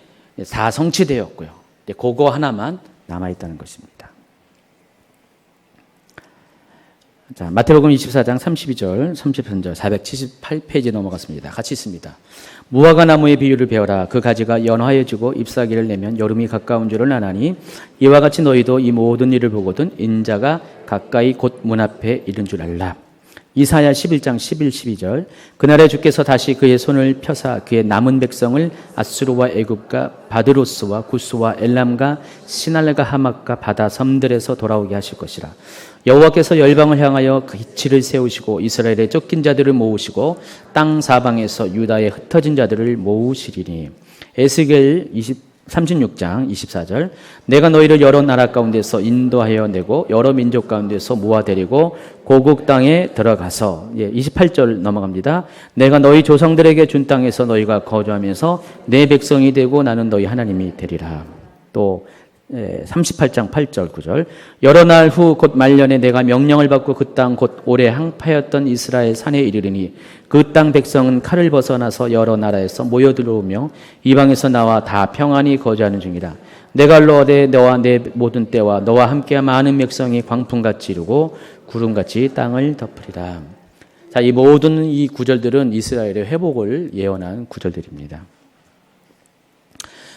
다 성취되었고요. 그거 하나만 남아있다는 것입니다. 자, 마태복음 24장 32절, 33절, 478페이지 넘어갔습니다. 같이 있습니다. 무화과 나무의 비유를 배워라. 그 가지가 연화해지고 잎사귀를 내면 여름이 가까운 줄을 아나니 이와 같이 너희도 이 모든 일을 보거든 인자가 가까이 곧 문 앞에 이른 줄 알라. 이사야 11장 11, 12절 그날에 주께서 다시 그의 손을 펴사 그의 남은 백성을 아수르와 애굽과 바드로스와 구스와 엘람과 시날과 하막과 바다 섬들에서 돌아오게 하실 것이라. 여호와께서 열방을 향하여 기치를 세우시고 이스라엘의 쫓긴 자들을 모으시고 땅 사방에서 유다의 흩어진 자들을 모으시리니. 에스겔 36장 24절 내가 너희를 여러 나라 가운데서 인도하여 내고 여러 민족 가운데서 모아데리고 고국 땅에 들어가서 28절 넘어갑니다. 내가 너희 조상들에게 준 땅에서 너희가 거주하면서 내 백성이 되고 나는 너희 하나님이 되리라. 또 38장 8절 9절 여러 날 후 곧 말년에 내가 명령을 받고 그 땅 곧 오래 항파였던 이스라엘 산에 이르리니 그 땅 백성은 칼을 벗어나서 여러 나라에서 모여 들어오며 이방에서 나와 다 평안히 거주하는 중이라. 내가 러되 너와 내 모든 때와 너와 함께 많은 백성이 광풍같이 이루고 구름같이 땅을 덮으리라. 자, 이 모든 이 구절들은 이스라엘의 회복을 예언한 구절들입니다.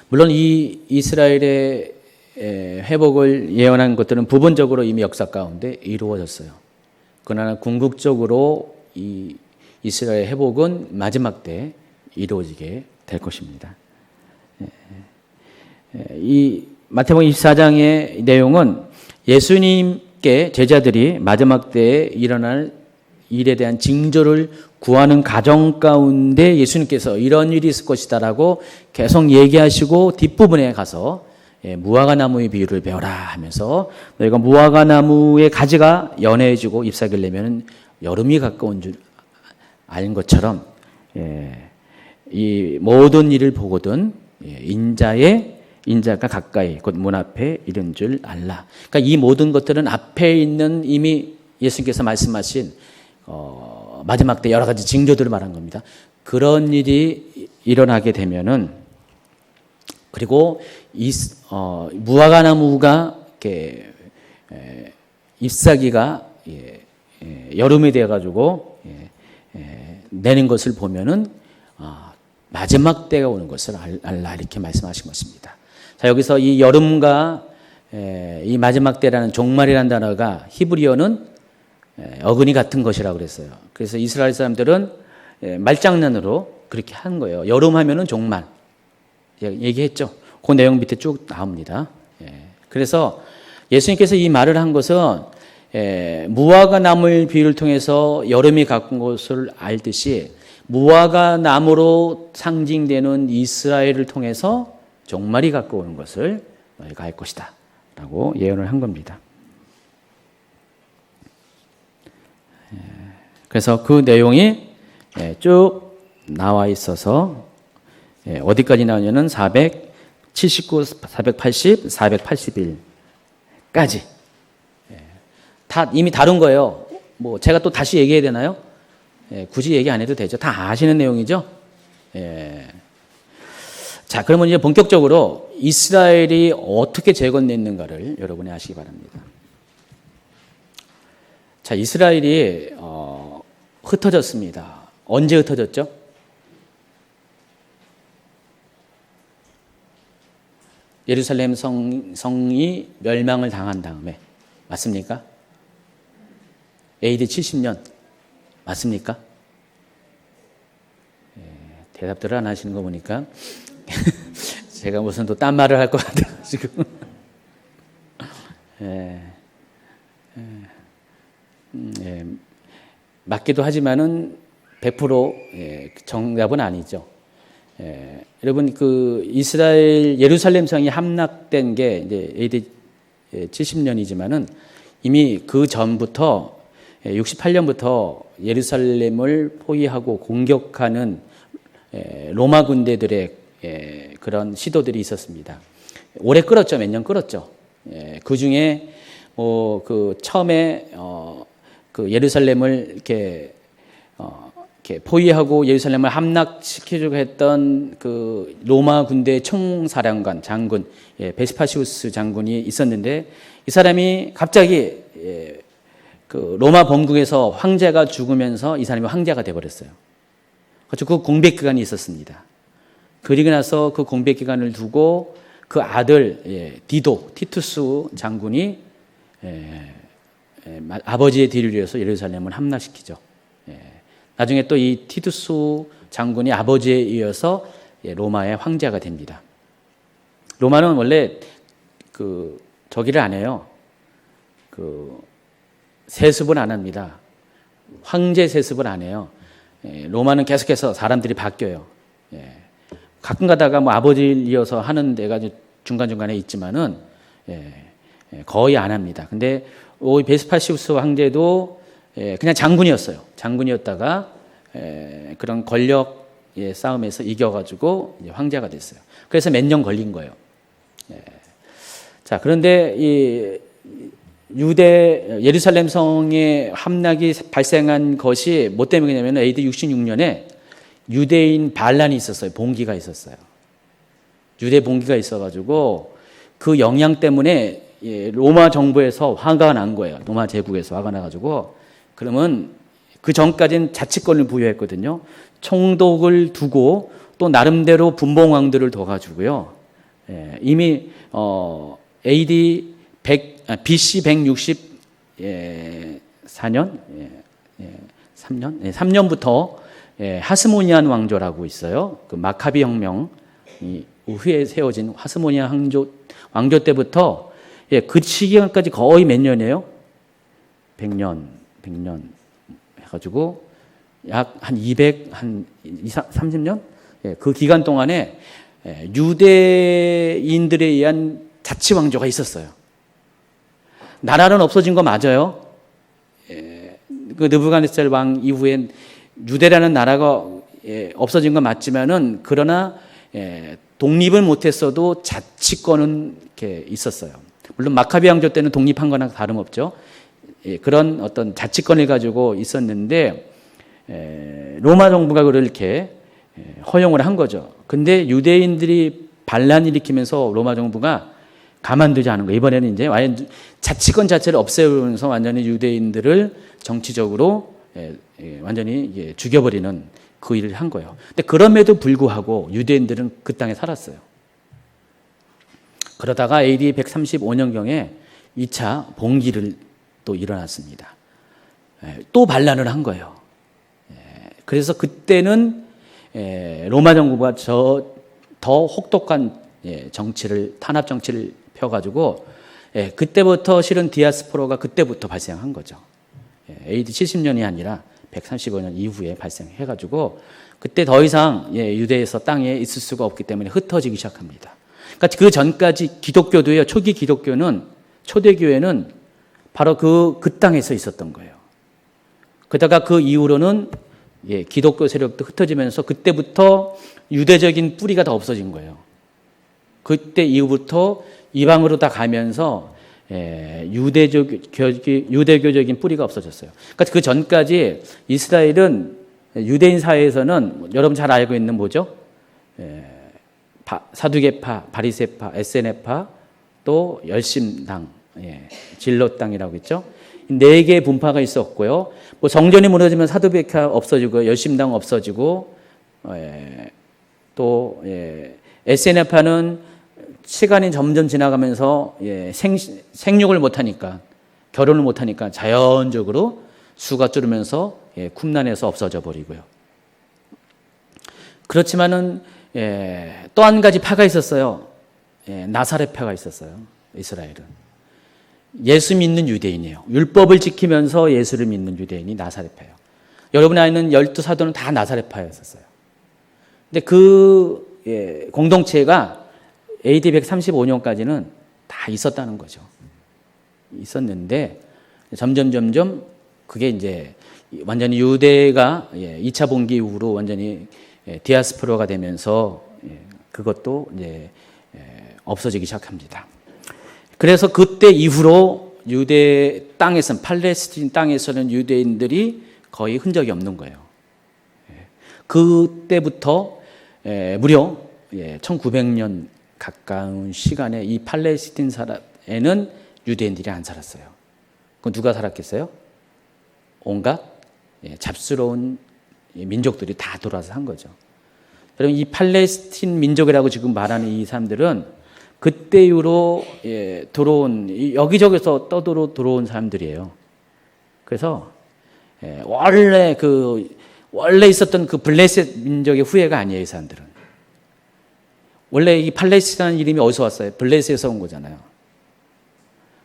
물론 이 이스라엘의 회복을 예언한 것들은 부분적으로 이미 역사 가운데 이루어졌어요. 그러나 궁극적으로 이 이스라엘 회복은 마지막 때 이루어지게 될 것입니다. 이 마태복음 24장의 내용은 예수님께 제자들이 마지막 때에 일어날 일에 대한 징조를 구하는 과정 가운데 예수님께서 이런 일이 있을 것이다라고 계속 얘기하시고 뒷부분에 가서 무화과 나무의 비유를 배워라 하면서 너희가 무화과 나무의 가지가 연해지고 잎사귀를 내면 여름이 가까운 줄 아는 것처럼 이 모든 일을 보거든 인자가 가까이 곧 문 앞에 이른 줄 알라. 그러니까 이 모든 것들은 앞에 있는 이미 예수님께서 말씀하신 마지막 때 여러 가지 징조들을 말한 겁니다. 그런 일이 일어나게 되면은 그리고 무화과 나무가 이렇게 잎사귀가 여름이 되어 가지고 내는 것을 보면은 마지막 때가 오는 것을 알라 이렇게 말씀하신 것입니다. 자, 여기서 이 여름과 이 마지막 때라는 종말이라는 단어가 히브리어는 어근이 같은 것이라고 그랬어요. 그래서 이스라엘 사람들은 말장난으로 그렇게 한 거예요. 여름 하면은 종말. 얘기했죠. 그 내용 밑에 쭉 나옵니다. 그래서 예수님께서 이 말을 한 것은 무화과 나무의 비유를 통해서 여름이 가까운 것을 알듯이 무화과 나무로 상징되는 이스라엘을 통해서 종말이 가까운 것을 너희가 알 것이다 라고 예언을 한 겁니다. 그래서 그 내용이 쭉 나와 있어서 어디까지 나오냐면 479, 480, 481까지 다 이미 다룬 거예요. 뭐 제가 또 다시 얘기해야 되나요? 굳이 얘기 안 해도 되죠. 다 아시는 내용이죠. 자, 그러면 이제 본격적으로 이스라엘이 어떻게 재건됐는가를 여러분이 아시기 바랍니다. 자, 이스라엘이 흩어졌습니다. 언제 흩어졌죠? 예루살렘 성이 멸망을 당한 다음에 맞습니까? AD 70년 맞습니까? 대답들을 안 하시는 거 보니까 제가 무슨 또 딴 말을 할 것 같아가지고 맞기도 하지만은 100% 정답은 아니죠. 여러분 그 이스라엘 예루살렘 성이 함락된 게 이제 AD 70년이지만은 이미 그 전부터 68년부터 예루살렘을 포위하고 공격하는 로마 군대들의 그런 시도들이 있었습니다. 오래 끌었죠. 몇 년 끌었죠. 그 중에 그 처음에 그 예루살렘을 이렇게 포위하고 예루살렘을 함락시키려고 했던 그 로마 군대 총사령관 장군 베스파시우스 장군이 있었는데 이 사람이 갑자기 그 로마 본국에서 황제가 죽으면서 이 사람이 황제가 돼버렸어요. 그래서 그 공백 기간이 있었습니다. 그리고 나서 그 공백 기간을 두고 그 아들 티투스 장군이 아버지의 뒤를 이어서 예루살렘을 함락시키죠. 나중에 또 이 티투스 장군이 아버지에 이어서 로마의 황제가 됩니다. 로마는 원래 그 저기를 안 해요. 그 세습을 안 합니다. 황제 세습을 안 해요. 로마는 계속해서 사람들이 바뀌어요. 가끔 가다가 뭐 아버지를 이어서 하는 데가 중간중간에 있지만은 거의 안 합니다. 근데 베스파시우스 황제도 그냥 장군이었어요. 장군이었다가 그런 권력 싸움에서 이겨가지고 황제가 됐어요. 그래서 몇 년 걸린 거예요. 자, 그런데 이 예루살렘 성의 함락이 발생한 것이 뭐 때문이냐면 AD 66년에 유대인 반란이 있었어요. 봉기가 있었어요. 유대 봉기가 있어가지고 그 영향 때문에 로마 정부에서 화가 난 거예요. 로마 제국에서 화가 나가지고 그러면 그 전까지는 자치권을 부여했거든요. 총독을 두고 또 나름대로 분봉왕들을 둬가지고요. 이미 AD BC 164년 3년부터 하스모니안 왕조라고 있어요. 그 마카비 혁명 후에 세워진 하스모니안 왕조 때부터 그 시기까지 거의 몇 년이에요? 100년 해가지고 약 한 30년? 그 기간 동안에 유대인들에 의한 자치왕조가 있었어요. 나라는 없어진 거 맞아요. 그 느부갓네살 왕 이후엔 유대라는 나라가 없어진 건 맞지만은 그러나 독립을 못했어도 자치권은 이렇게 있었어요. 물론 마카비 왕조 때는 독립한 거나 다름없죠. 그런 어떤 자치권을 가지고 있었는데 로마 정부가 그걸 이렇게 허용을 한 거죠. 근데 유대인들이 반란을 일으키면서 로마 정부가 가만두지 않은 거예요. 이번에는 이제 완전 자치권 자체를 없애면서 완전히 유대인들을 정치적으로 완전히 죽여버리는 그 일을 한 거예요. 근데 그럼에도 불구하고 유대인들은 그 땅에 살았어요. 그러다가 AD 135년경에 2차 봉기를 또 일어났습니다. 또 반란을 한 거예요. 그래서 그때는 로마 정부가 더 혹독한 정치를 탄압 정치를 펴가지고 그때부터 실은 디아스포라가 그때부터 발생한 거죠. AD 70년이 아니라 135년 이후에 발생해가지고 그때 더 이상 유대에서 땅에 있을 수가 없기 때문에 흩어지기 시작합니다. 그러니까 그 전까지 기독교도요. 초기 기독교는 초대교회는 바로 그 땅에서 있었던 거예요. 그러다가 그 이후로는 기독교 세력도 흩어지면서 그때부터 유대적인 뿌리가 다 없어진 거예요. 그때 이후부터 이방으로 다 가면서 유대교적인 뿌리가 없어졌어요. 그러니까 그 전까지 이스라엘은 유대인 사회에서는 여러분 잘 알고 있는 뭐죠? 사두개파, 바리새파, 에세네파, 또 열심당, 진로당이라고 있죠. 네 개의 분파가 있었고요. 뭐 정전이 무너지면 사두개파 없어지고 열심당 없어지고 또 에세네파는 시간이 점점 지나가면서 생육을 못하니까 결혼을 못하니까 자연적으로 수가 줄으면서 쿰란에서 없어져 버리고요. 그렇지만은 또 한 가지 파가 있었어요. 나사렛파가 있었어요. 이스라엘은. 예수 믿는 유대인이에요. 율법을 지키면서 예수를 믿는 유대인이 나사렛파예요. 여러분이 아는 12사도는 다 나사렛파였었어요. 근데 그 공동체가 AD 135년까지는 다 있었다는 거죠. 있었는데 점점 그게 이제 완전히 유대가 2차 봉기 이후로 완전히 디아스포라가 되면서 그것도 이제 없어지기 시작합니다. 그래서 그때 이후로 유대 땅에서는 팔레스틴 땅에서는 유대인들이 거의 흔적이 없는 거예요. 그때부터 무려 1900년 가까운 시간에 이 팔레스틴 사람에는 유대인들이 안 살았어요. 그럼 누가 살았겠어요? 온갖 잡스러운 민족들이 다 돌아서 한 거죠. 여러분 이 팔레스틴 민족이라고 지금 말하는 이 사람들은 그때 이후로 들어온 여기저기서 떠들어 들어온 사람들이에요. 그래서 원래 있었던 그 블레셋 민족의 후예가 아니에요. 이 사람들은 원래 이 팔레스틴이라는 이름이 어디서 왔어요? 블레셋에서 온 거잖아요.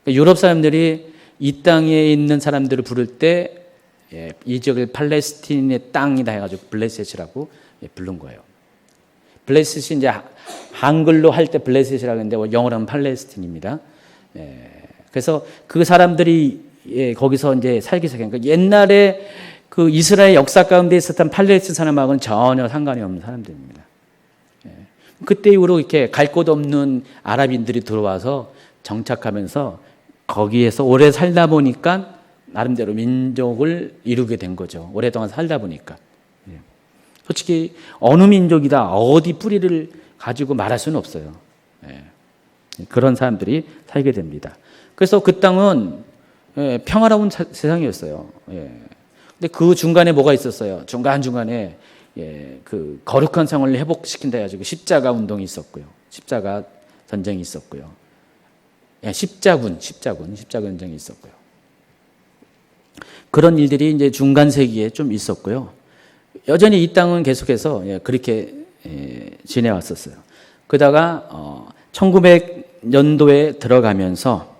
그러니까 유럽 사람들이 이 땅에 있는 사람들을 부를 때 이 지역을 팔레스틴의 땅이다 해가지고 블레셋이라고 부른 거예요. 블레셋이 이제 한글로 할 때 블레셋이라고 했는데 영어로 하면 팔레스틴입니다. 그래서 그 사람들이 거기서 이제 살기 시작한 거예요. 옛날에 그 이스라엘 역사 가운데 있었던 팔레스틴 사람하고는 전혀 상관이 없는 사람들입니다. 그때 이후로 이렇게 갈 곳 없는 아랍인들이 들어와서 정착하면서 거기에서 오래 살다 보니까 나름대로 민족을 이루게 된 거죠. 오랫동안 살다 보니까. 솔직히 어느 민족이다 어디 뿌리를 가지고 말할 수는 없어요. 그런 사람들이 살게 됩니다. 그래서 그 땅은 평화로운 세상이었어요. 근데 그 중간에 뭐가 있었어요? 중간중간에 그 거룩한 생활을 회복시킨다 해가지고 십자가 운동이 있었고요. 십자가 전쟁이 있었고요. 십자군 전쟁이 있었고요. 그런 일들이 이제 중간 세기에 좀 있었고요. 여전히 이 땅은 계속해서 그렇게 지내왔었어요. 그러다가 1900년도에 들어가면서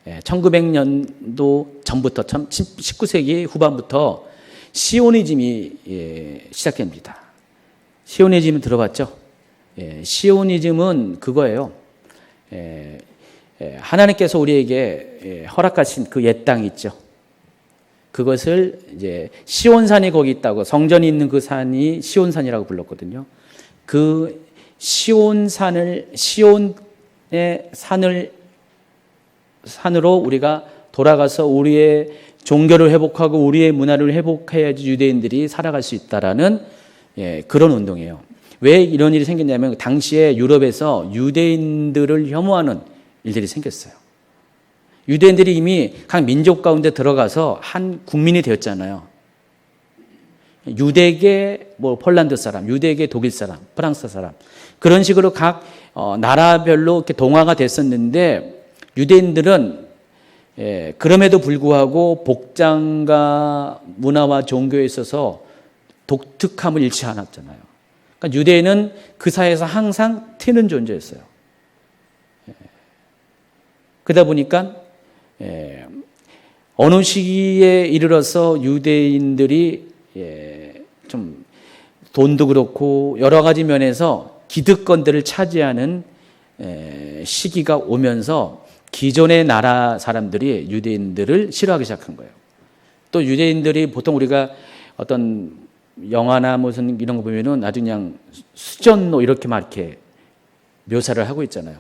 1900년도 전부터 19세기 후반부터 시오니즘이 시작됩니다. 시오니즘 들어봤죠? 시오니즘은 그거예요. 하나님께서 우리에게 허락하신 그 옛 땅 있죠. 그것을 이제 시온산이 거기 있다고, 성전이 있는 그 산이 시온산이라고 불렀거든요. 그 시온의 산으로 우리가 돌아가서 우리의 종교를 회복하고 우리의 문화를 회복해야지 유대인들이 살아갈 수 있다라는 그런 운동이에요. 왜 이런 일이 생겼냐면 당시에 유럽에서 유대인들을 혐오하는 일들이 생겼어요. 유대인들이 이미 각 민족 가운데 들어가서 한 국민이 되었잖아요. 유대계 폴란드 사람, 유대계 독일 사람, 프랑스 사람, 그런 식으로 각 나라별로 이렇게 동화가 됐었는데 유대인들은 그럼에도 불구하고 복장과 문화와 종교에 있어서 독특함을 잃지 않았잖아요. 그러니까 유대인은 그 사회에서 항상 튀는 존재였어요. 그러다 보니까 어느 시기에 이르러서 유대인들이 좀 돈도 그렇고 여러 가지 면에서 기득권들을 차지하는 시기가 오면서 기존의 나라 사람들이 유대인들을 싫어하기 시작한 거예요. 또 유대인들이 보통 우리가 어떤 영화나 무슨 이런 거 보면은 아주 그냥 수전노 이렇게 막 이렇게 묘사를 하고 있잖아요.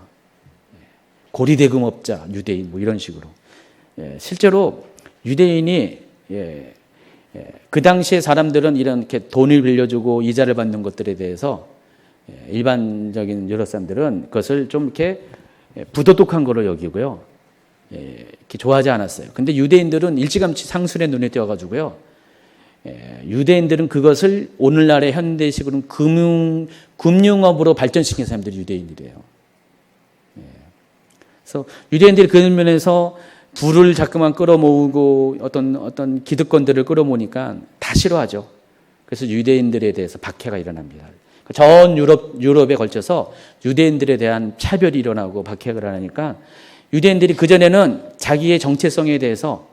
고리대금업자, 유대인 뭐 이런 식으로. 실제로 유대인이 그 당시에 사람들은 이렇게 돈을 빌려주고 이자를 받는 것들에 대해서 일반적인 유럽 사람들은 그것을 좀 이렇게 부도덕한 거로 여기고요. 이렇게 좋아하지 않았어요. 근데 유대인들은 일찌감치 상술의 눈에 띄어가지고요. 유대인들은 그것을 오늘날의 현대식으로 금융업으로 발전시킨 사람들이 유대인들이에요. 그래서 유대인들이 그런 면에서 부를 자꾸만 끌어모으고 어떤 기득권들을 끌어모으니까 다 싫어하죠. 그래서 유대인들에 대해서 박해가 일어납니다. 전 유럽에 걸쳐서 유대인들에 대한 차별이 일어나고 박해가 일어나니까 유대인들이 그전에는 자기의 정체성에 대해서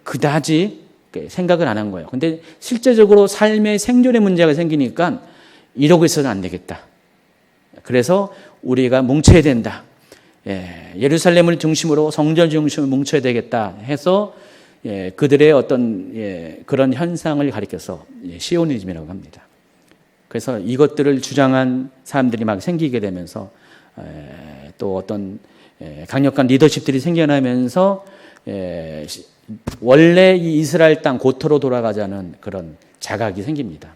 그다지 생각을 안 한 거예요. 근데 실제적으로 삶의 생존의 문제가 생기니까 이러고 있어서는 안 되겠다. 그래서 우리가 뭉쳐야 된다. 예루살렘을 중심으로 성전 중심으로 뭉쳐야 되겠다 해서 그들의 어떤 그런 현상을 가리켜서 시오니즘이라고 합니다. 그래서 이것들을 주장한 사람들이 막 생기게 되면서 또 어떤 강력한 리더십들이 생겨나면서 원래 이 이스라엘 땅 고토로 돌아가자는 그런 자각이 생깁니다.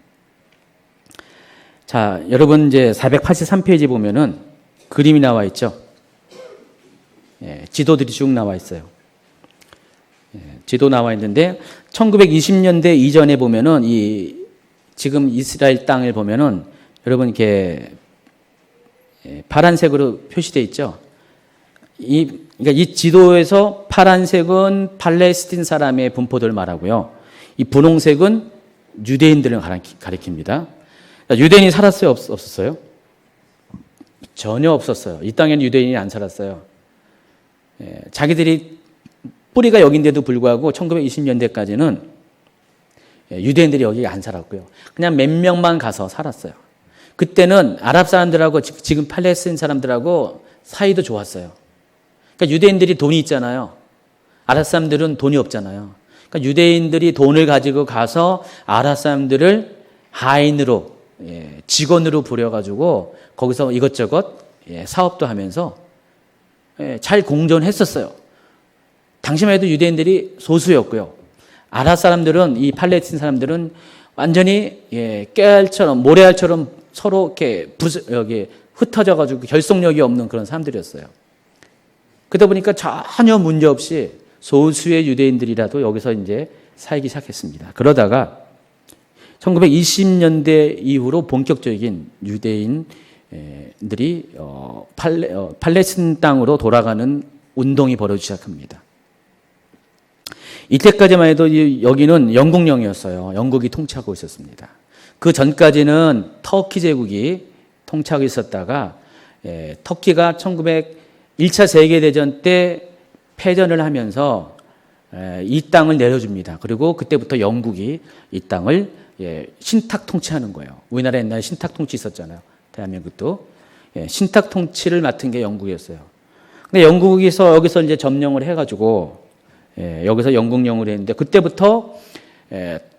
자, 여러분 이제 483페이지 보면은 그림이 나와 있죠. 지도들이 쭉 나와 있어요. 지도 나와 있는데 1920년대 이전에 보면은 이 지금 이스라엘 땅을 보면은 여러분 이렇게 파란색으로 표시되어 있죠. 그러니까 이 지도에서 파란색은 팔레스틴 사람의 분포들을 말하고요. 이 분홍색은 유대인들을 가리킵니다. 유대인이 살았어요? 없었어요? 전혀 없었어요. 이 땅에는 유대인이 안 살았어요. 자기들이 뿌리가 여기인데도 불구하고 1920년대까지는 유대인들이 여기 안 살았고요. 그냥 몇 명만 가서 살았어요. 그때는 아랍 사람들하고 지금 팔레스틴 사람들하고 사이도 좋았어요. 그러니까 유대인들이 돈이 있잖아요. 아랍 사람들은 돈이 없잖아요. 그러니까 유대인들이 돈을 가지고 가서 아랍 사람들을 하인으로 직원으로 부려가지고 거기서 이것저것 사업도 하면서 잘 공존했었어요. 당시만 해도 유대인들이 소수였고요. 아랍 사람들은 이 팔레스틴 사람들은 완전히 깨알처럼 모래알처럼 서로 이렇게 여기 흩어져 가지고 결속력이 없는 그런 사람들이었어요. 그러다 보니까 전혀 문제 없이 소수의 유대인들이라도 여기서 이제 살기 시작했습니다. 그러다가 1920년대 이후로 본격적인 유대인들이 팔레스틴 땅으로 돌아가는 운동이 벌어지기 시작합니다. 이때까지만 해도 여기는 영국령이었어요. 영국이 통치하고 있었습니다. 그 전까지는 터키 제국이 통치하고 있었다가 터키가 1차 세계대전 때 패전을 하면서 이 땅을 내려줍니다. 그리고 그때부터 영국이 이 땅을 신탁 통치하는 거예요. 우리나라 옛날에 신탁 통치 있었잖아요. 대한민국도. 신탁 통치를 맡은 게 영국이었어요. 근데 영국에서 여기서 이제 점령을 해가지고 여기서 영국령을 했는데 그때부터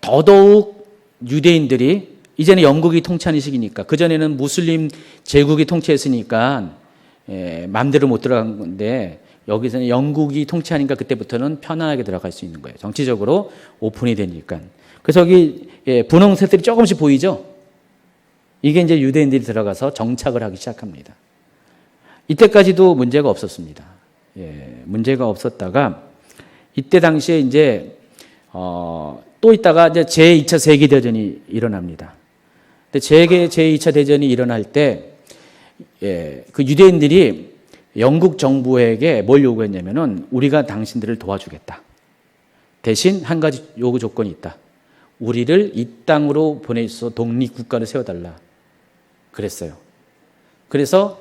더더욱 유대인들이 이제는 영국이 통치하는 시기니까 그전에는 무슬림 제국이 통치했으니까 마음대로 못 들어간 건데 여기서는 영국이 통치하니까 그때부터는 편안하게 들어갈 수 있는 거예요. 정치적으로 오픈이 되니까. 그래서 여기 분홍색들이 조금씩 보이죠? 이게 이제 유대인들이 들어가서 정착을 하기 시작합니다. 이때까지도 문제가 없었습니다. 문제가 없었다가 이때 당시에 이제 또 있다가 이제 제2차 세계대전이 일어납니다. 근데 제2차 대전이 일어날 때 그 유대인들이 영국 정부에게 뭘 요구했냐면은 우리가 당신들을 도와주겠다. 대신 한 가지 요구 조건이 있다. 우리를 이 땅으로 보내서 독립국가를 세워달라. 그랬어요. 그래서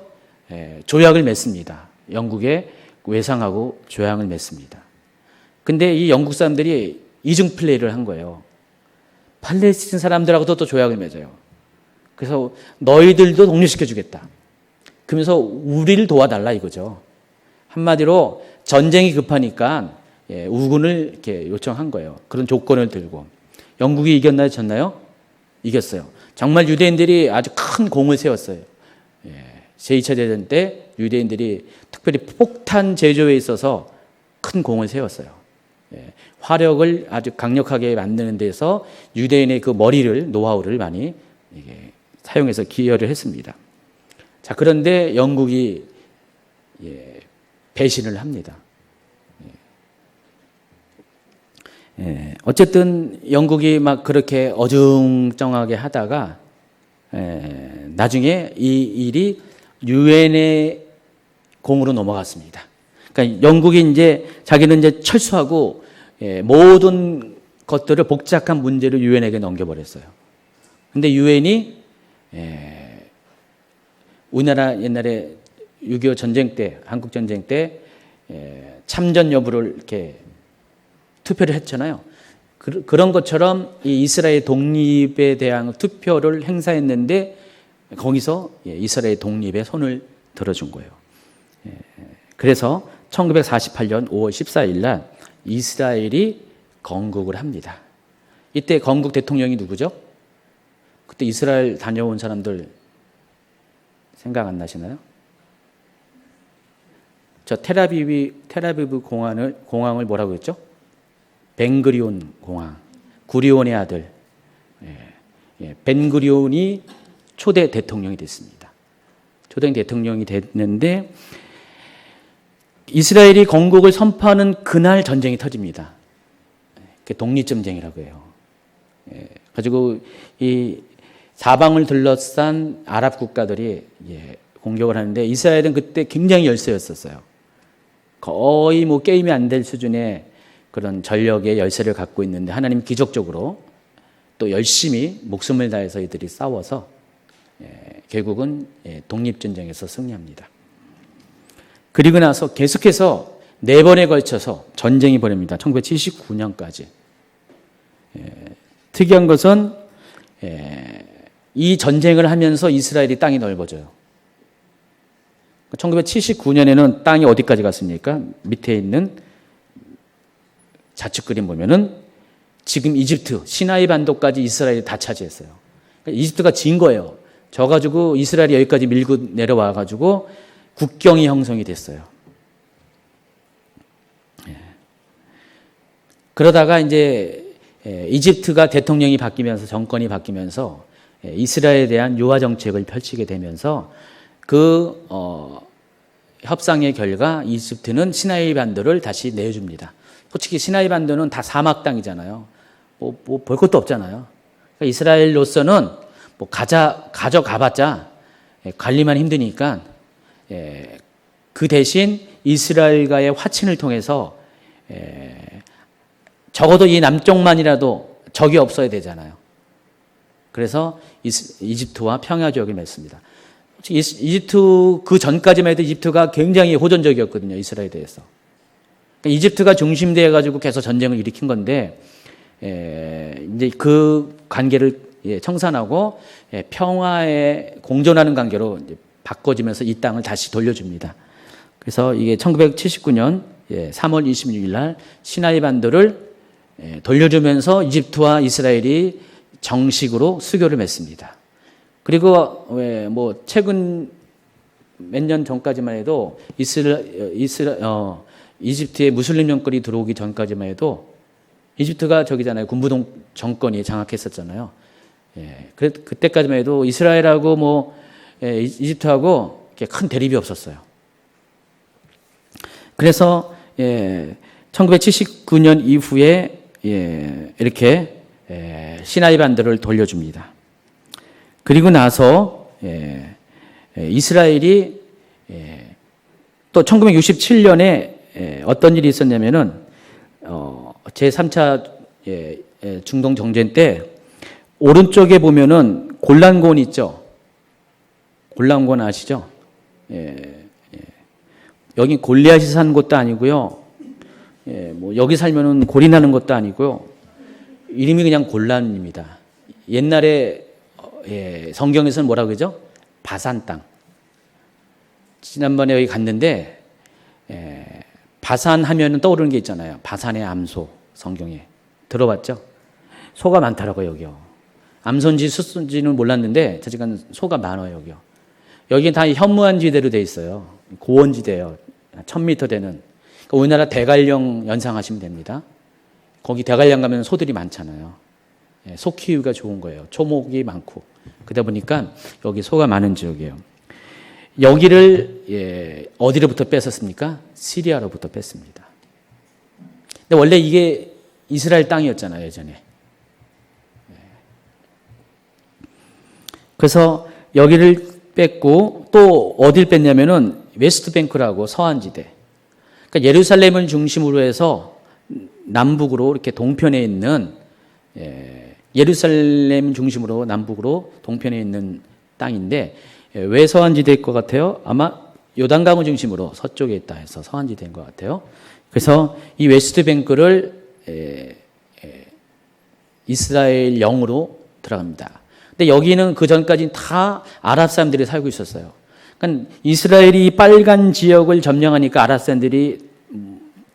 조약을 맺습니다. 영국의 외상하고 조약을 맺습니다. 근데 이 영국 사람들이 이중 플레이를 한 거예요. 팔레스틴 사람들하고도 또 조약을 맺어요. 그래서 너희들도 독립시켜주겠다. 그러면서 우리를 도와달라 이거죠. 한마디로 전쟁이 급하니까 우군을 이렇게 요청한 거예요. 그런 조건을 들고. 영국이 이겼나요? 졌나요? 이겼어요. 정말 유대인들이 아주 큰 공을 세웠어요. 제2차 대전 때 유대인들이 특별히 폭탄 제조에 있어서 큰 공을 세웠어요. 화력을 아주 강력하게 만드는 데서 유대인의 그 머리를, 노하우를 많이 사용해서 기여를 했습니다. 자, 그런데 영국이 배신을 합니다. 어쨌든 영국이 막 그렇게 어중쩡하게 하다가 나중에 이 일이 유엔의 공으로 넘어갔습니다. 그러니까 영국이 이제 자기는 이제 철수하고 모든 것들을 복잡한 문제를 유엔에게 넘겨버렸어요. 근데 유엔이 우리나라 옛날에 6.25 전쟁 때, 한국 전쟁 때 참전 여부를 이렇게 투표를 했잖아요. 그런 것처럼 이 이스라엘 독립에 대한 투표를 행사했는데 거기서 이스라엘 독립에 손을 들어준 거예요. 그래서 1948년 5월 14일 날 이스라엘이 건국을 합니다. 이때 건국 대통령이 누구죠? 그때 이스라엘 다녀온 사람들 생각 안 나시나요? 저 텔아비브 공항을 뭐라고 했죠? 벤그리온 공항, 구리온의 아들 벤그리온이 초대 대통령이 됐습니다. 초대 대통령이 됐는데 이스라엘이 건국을 선포하는 그날 전쟁이 터집니다. 독립전쟁이라고 해요. 가지고 이 사방을 둘러싼 아랍 국가들이 공격을 하는데 이스라엘은 그때 굉장히 열세였었어요. 거의 뭐 게임이 안 될 수준의 그런 전력의 열세를 갖고 있는데 하나님 기적적으로 또 열심히 목숨을 다해서 이들이 싸워서 결국은 독립전쟁에서 승리합니다. 그리고 나서 계속해서 4번에 걸쳐서 전쟁이 벌어집니다. 1979년까지. 특이한 것은 이 전쟁을 하면서 이스라엘이 땅이 넓어져요. 1979년에는 땅이 어디까지 갔습니까? 밑에 있는 좌측 그림 보면은 지금 이집트, 시나이 반도까지 이스라엘이 다 차지했어요. 그러니까 이집트가 진 거예요. 져가지고 이스라엘이 여기까지 밀고 내려와가지고 국경이 형성이 됐어요. 그러다가 이제 이집트가 대통령이 바뀌면서 정권이 바뀌면서 이스라엘에 대한 유화 정책을 펼치게 되면서 그 협상의 결과 이집트는 시나이 반도를 다시 내줍니다. 솔직히 시나이 반도는 다 사막 땅이잖아요. 뭐 볼 것도 없잖아요. 그러니까 이스라엘로서는 뭐 가져가봤자 관리만 힘드니까 그 대신 이스라엘과의 화친을 통해서 적어도 이 남쪽만이라도 적이 없어야 되잖아요. 그래서 이집트와 평화 조약을 맺습니다. 이집트 그 전까지만 해도 이집트가 굉장히 호전적이었거든요. 이스라엘에 대해서. 그러니까 이집트가 중심되어 가지고 계속 전쟁을 일으킨 건데 이제 그 관계를 청산하고 평화에 공존하는 관계로 이제 바꿔지면서 이 땅을 다시 돌려줍니다. 그래서 이게 1979년 3월 26일 날 시나이 반도를 돌려주면서 이집트와 이스라엘이 정식으로 수교를 맺습니다. 그리고 뭐 최근 몇 년 전까지만 해도 이집트의 무슬림 정권이 들어오기 전까지만 해도 이집트가 저기잖아요. 군부 정권이 장악했었잖아요. 그때까지만 해도 이스라엘하고 뭐 이집트하고 큰 대립이 없었어요. 그래서 1979년 이후에 이렇게 시나이 반도를 돌려줍니다. 그리고 나서 이스라엘이 또 1967년에 어떤 일이 있었냐면은 제3차 중동 정전 때 오른쪽에 보면은 골란곤 있죠. 골란곤 아시죠? 여기 골리앗이 사는 곳도 아니고요. 뭐 여기 살면은 골이 나는 것도 아니고요. 이름이 그냥 골란입니다. 옛날에 성경에서는 뭐라고 그러죠? 바산 땅. 지난번에 여기 갔는데 바산 하면은 떠오르는 게 있잖아요. 바산의 암소 성경에 들어봤죠? 소가 많더라고요 여기요. 암소인지 숫소인지는 몰랐는데 저지간 소가 많아요 여기요. 여기 다 현무암 지대로 돼 있어요. 고원지대예요. 1000m 되는. 그러니까 우리나라 대관령 연상하시면 됩니다. 거기 대관령 가면 소들이 많잖아요. 소 키우기가 좋은 거예요. 초목이 많고. 그러다 보니까 여기 소가 많은 지역이에요. 여기를 어디로부터 뺐었습니까? 시리아로부터 뺐습니다. 근데 원래 이게 이스라엘 땅이었잖아요 예전에. 그래서 여기를 뺐고 또 어딜 뺐냐면은 웨스트뱅크라고 서안지대. 그러니까 예루살렘을 중심으로 해서 남북으로 이렇게 동편에 있는 예루살렘 중심으로 남북으로 동편에 있는 땅인데 왜 서안지대일 것 같아요? 아마 요단강을 중심으로 서쪽에 있다 해서 서안지대인 것 같아요. 그래서 이 웨스트뱅크를 이스라엘 영으로 들어갑니다. 근데 여기는 그 전까지는 다 아랍 사람들이 살고 있었어요. 그러니까 이스라엘이 빨간 지역을 점령하니까 아랍 사람들이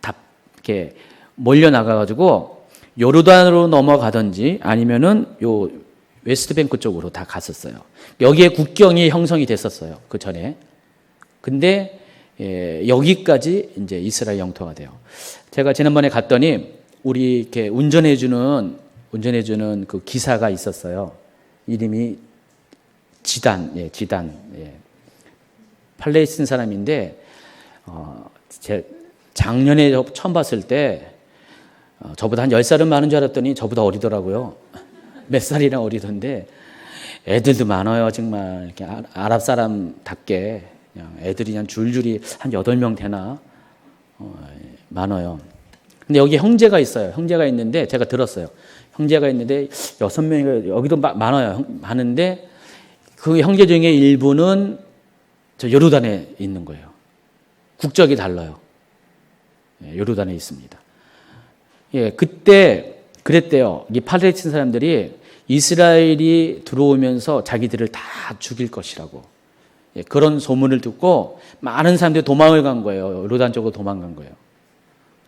다 이렇게 몰려 나가가지고 요르단으로 넘어가든지 아니면은 요 웨스트뱅크 쪽으로 다 갔었어요. 여기에 국경이 형성이 됐었어요. 그 전에. 근데 여기까지 이제 이스라엘 영토가 돼요. 제가 지난번에 갔더니 우리 이렇게 운전해주는 그 기사가 있었어요. 이름이 지단. 팔레스틴 사람인데 제 작년에 처음 봤을 때 저보다 한 10살은 많은 줄 알았더니 저보다 어리더라고요. 몇 살이나 어리던데 애들도 많아요. 정말 이렇게 아랍 사람답게 그냥 애들이 그냥 줄줄이 한 8명 되나 많아요. 근데 여기 형제가 있어요. 형제가 있는데 제가 들었어요. 형제가 있는데 6명이 여기도 많아요. 많은데 그 형제 중에 일부는 저 요르단에 있는 거예요. 국적이 달라요. 요르단에 있습니다. 그때 그랬대요. 이 팔레스틴 사람들이 이스라엘이 들어오면서 자기들을 다 죽일 것이라고. 그런 소문을 듣고 많은 사람들이 도망을 간 거예요. 요르단 쪽으로 도망간 거예요.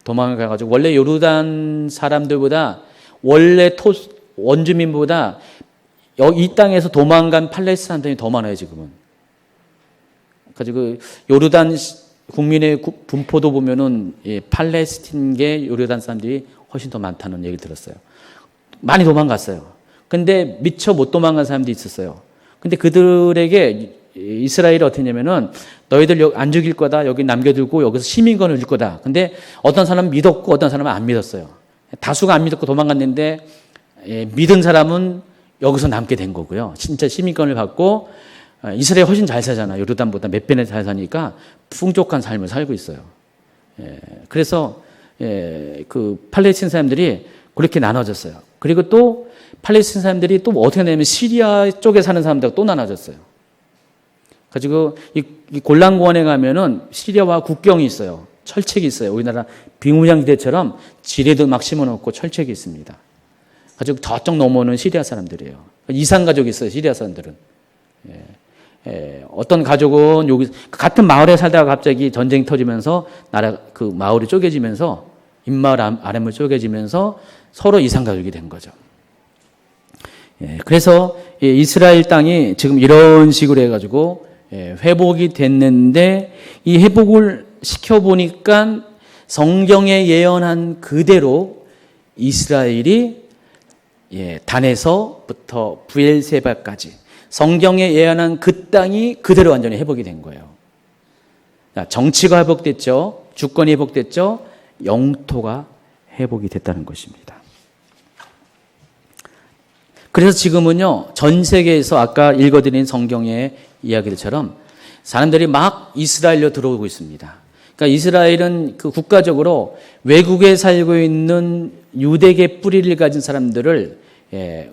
도망을 가가지고 원래 요르단 사람들보다 원래 원주민보다 이 땅에서 도망간 팔레스틴 사람들이 더 많아요 지금은. 그래가지고 요르단 국민의 분포도 보면은 팔레스틴계 요르단 사람들이 훨씬 더 많다는 얘기를 들었어요. 많이 도망갔어요. 근데 미처 못 도망간 사람도 있었어요. 근데 그들에게 이스라엘이 어떻게 했냐면은 너희들 안 죽일 거다. 여기 남겨두고 여기서 시민권을 줄 거다. 근데 어떤 사람은 믿었고 어떤 사람은 안 믿었어요. 다수가 안 믿었고 도망갔는데 믿은 사람은 여기서 남게 된 거고요. 진짜 시민권을 받고 이스라엘이 훨씬 잘 살잖아요. 요르단보다 몇 배나 잘 사니까 풍족한 삶을 살고 있어요. 그래서 그 팔레스틴 사람들이 그렇게 나눠졌어요. 그리고 또 팔레스틴 사람들이 또 어떻게 되냐면 시리아 쪽에 사는 사람들하고 또 나눠졌어요. 가지고 이 골란고원에 가면은 시리아와 국경이 있어요. 철책이 있어요. 우리나라 비무장지대처럼 지뢰도 막 심어놓고 철책이 있습니다. 가지고 저쪽 넘어오는 시리아 사람들이에요. 이산 가족이 있어요. 시리아 사람들은. 어떤 가족은 여기 같은 마을에 살다가 갑자기 전쟁이 터지면서 나라 그 마을이 쪼개지면서 인마을 아랫마을 쪼개지면서 서로 이산 가족이 된 거죠. 그래서 이스라엘 땅이 지금 이런 식으로 해가지고 회복이 됐는데 이 회복을 시켜보니까 성경에 예언한 그대로 이스라엘이 단에서부터 브엘세바까지 성경에 예언한 그 땅이 그대로 완전히 회복이 된 거예요. 정치가 회복됐죠. 주권이 회복됐죠. 영토가 회복이 됐다는 것입니다. 그래서 지금은요, 전 세계에서 아까 읽어드린 성경의 이야기들처럼 사람들이 막 이스라엘로 들어오고 있습니다. 그러니까 이스라엘은 그 국가적으로 외국에 살고 있는 유대계 뿌리를 가진 사람들을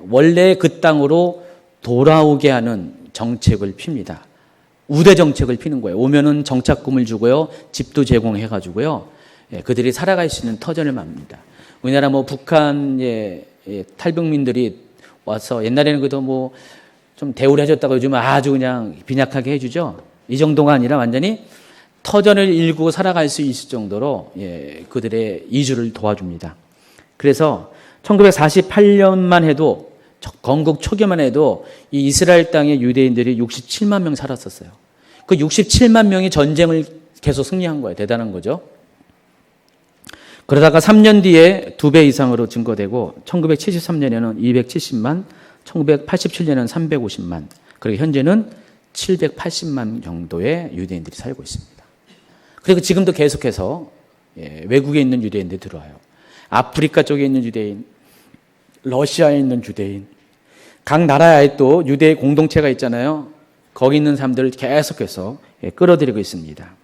원래 그 땅으로 돌아오게 하는 정책을 핍니다. 우대 정책을 피는 거예요. 오면은 정착금을 주고요, 집도 제공해가지고요, 그들이 살아갈 수 있는 터전을 맙니다. 우리나라 뭐 북한 탈북민들이 와서 옛날에는 그래도 뭐 좀 대우를 해줬다고 요즘은 아주 그냥 빈약하게 해주죠. 이 정도가 아니라 완전히 터전을 일구고 살아갈 수 있을 정도로 그들의 이주를 도와줍니다. 그래서 1948년만 해도 건국 초기만 해도 이 이스라엘 땅의 유대인들이 67만 명 살았었어요. 그 67만 명이 전쟁을 계속 승리한 거예요. 대단한 거죠. 그러다가 3년 뒤에 2배 이상으로 증가되고 1973년에는 270만, 1987년에는 350만, 그리고 현재는 780만 정도의 유대인들이 살고 있습니다. 그리고 지금도 계속해서 외국에 있는 유대인들이 들어와요. 아프리카 쪽에 있는 유대인, 러시아에 있는 유대인, 각 나라에 또 유대 공동체가 있잖아요. 거기 있는 사람들을 계속해서 끌어들이고 있습니다.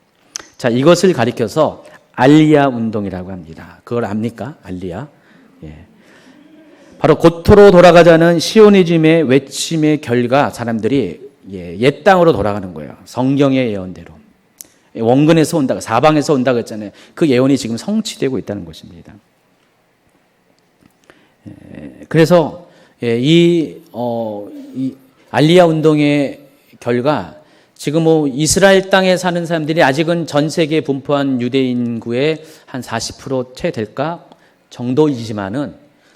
자, 이것을 가리켜서 알리야 운동이라고 합니다. 그걸 압니까? 알리야. 바로 고토로 돌아가자는 시오니즘의 외침의 결과 사람들이 옛 땅으로 돌아가는 거예요. 성경의 예언대로. 원근에서 온다고, 사방에서 온다고 했잖아요. 그 예언이 지금 성취되고 있다는 것입니다. 그래서 이 알리야 운동의 결과 지금 뭐 이스라엘 땅에 사는 사람들이 아직은 전 세계에 분포한 유대인 인구의 한 40% 채 될까 정도이지만은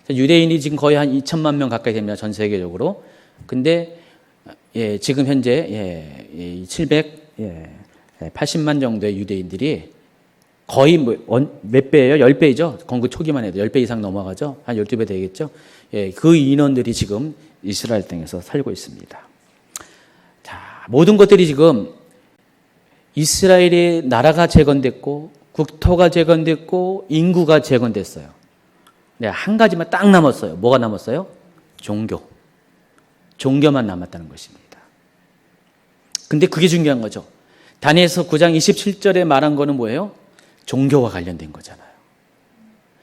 유대인이 지금 거의 한 2천만 명 가까이 됩니다. 전 세계적으로. 근데 지금 현재 780만 정도의 유대인들이 거의 몇 배예요? 10배이죠. 건국 초기만 해도 10배 이상 넘어가죠. 한 12배 되겠죠. 그 인원들이 지금 이스라엘 땅에서 살고 있습니다. 자, 모든 것들이 지금 이스라엘의 나라가 재건됐고 국토가 재건됐고 인구가 재건됐어요. 네, 한 가지만 딱 남았어요. 뭐가 남았어요? 종교. 종교만 남았다는 것입니다. 근데 그게 중요한 거죠. 다니엘서 9장 27절에 말한 거는 뭐예요? 종교와 관련된 거잖아요.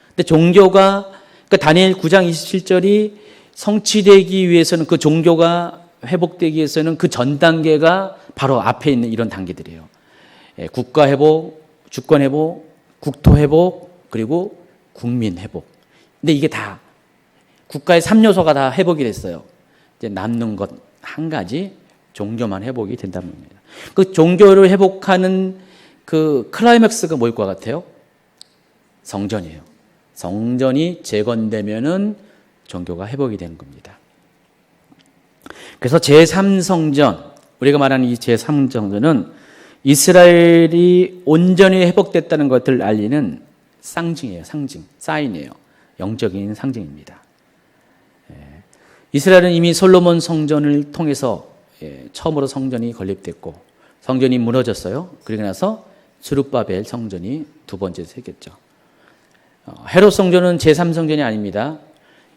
근데 종교가, 그러니까 다니엘 9장 27절이 성취되기 위해서는, 그 종교가 회복되기 위해서는 그 전 단계가 바로 앞에 있는 이런 단계들이에요. 국가 회복, 주권 회복, 국토 회복, 그리고 국민 회복. 근데 이게 다 국가의 3요소가 다 회복이 됐어요. 이제 남는 것 한 가지, 종교만 회복이 된다는 겁니다. 그 종교를 회복하는 그 클라이맥스가 뭐일 것 같아요? 성전이에요. 성전이 재건되면은 종교가 회복이 되는 겁니다. 그래서 제3성전, 우리가 말하는 이 제3성전은 이스라엘이 온전히 회복됐다는 것을 알리는 상징이에요. 상징, 사인이에요. 영적인 상징입니다. 이스라엘은 이미 솔로몬 성전을 통해서 처음으로 성전이 건립됐고 성전이 무너졌어요. 그리고 나서 스룹바벨 성전이 두 번째 세겠죠. 헤롯 성전은 제3성전이 아닙니다.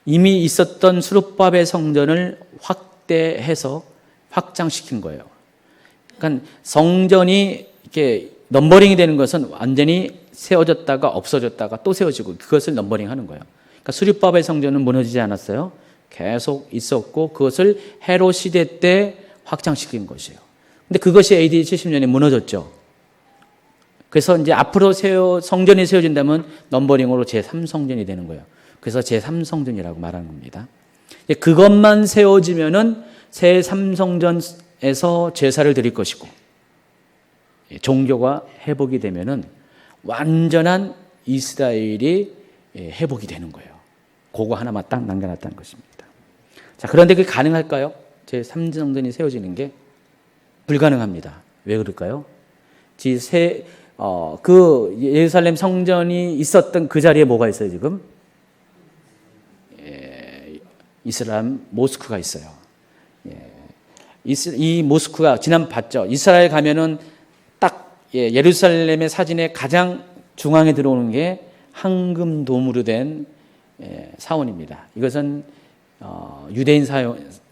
이미 있었던 스룹바벨 성전을 확대해서 확장시킨 거예요. 그러니까 성전이 이렇게 넘버링이 되는 것은 완전히 세워졌다가 없어졌다가 또 세워지고 그것을 넘버링 하는 거예요. 그러니까 스룹바벨 성전은 무너지지 않았어요. 계속 있었고 그것을 헤롯 시대 때 확장시킨 것이에요. 근데 그것이 AD 70년에 무너졌죠. 그래서 이제 앞으로 성전이 세워진다면 넘버링으로 제3성전이 되는 거예요. 그래서 제3성전이라고 말하는 겁니다. 그것만 세워지면은 제3성전에서 제사를 드릴 것이고 종교가 회복이 되면은 완전한 이스라엘이 회복이 되는 거예요. 그거 하나만 딱 남겨놨다는 것입니다. 자, 그런데 그게 가능할까요? 제3성전이 세워지는 게 불가능합니다. 왜 그럴까요? 그 예루살렘 성전이 있었던 그 자리에 뭐가 있어요, 지금? 이슬람 모스크가 있어요. 이 모스크가 지난 봤죠. 이스라엘 가면은 딱 예루살렘의 사진의 가장 중앙에 들어오는 게 황금 도무로 된 사원입니다. 이것은 유대인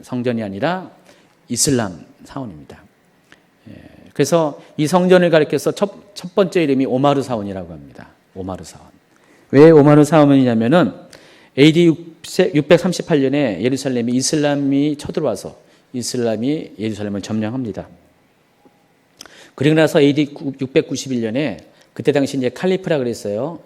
성전이 아니라 이슬람 사원입니다. 그래서 이 성전을 가리켜서 첫 번째 이름이 오마르 사원이라고 합니다. 오마르 사원. 왜 오마르 사원이냐면은 AD 638년에 예루살렘에 이슬람이 쳐들어와서 이슬람이 예루살렘을 점령합니다. 그리고 나서 AD 691년에 그때 당시 이제 칼리프라 그랬어요.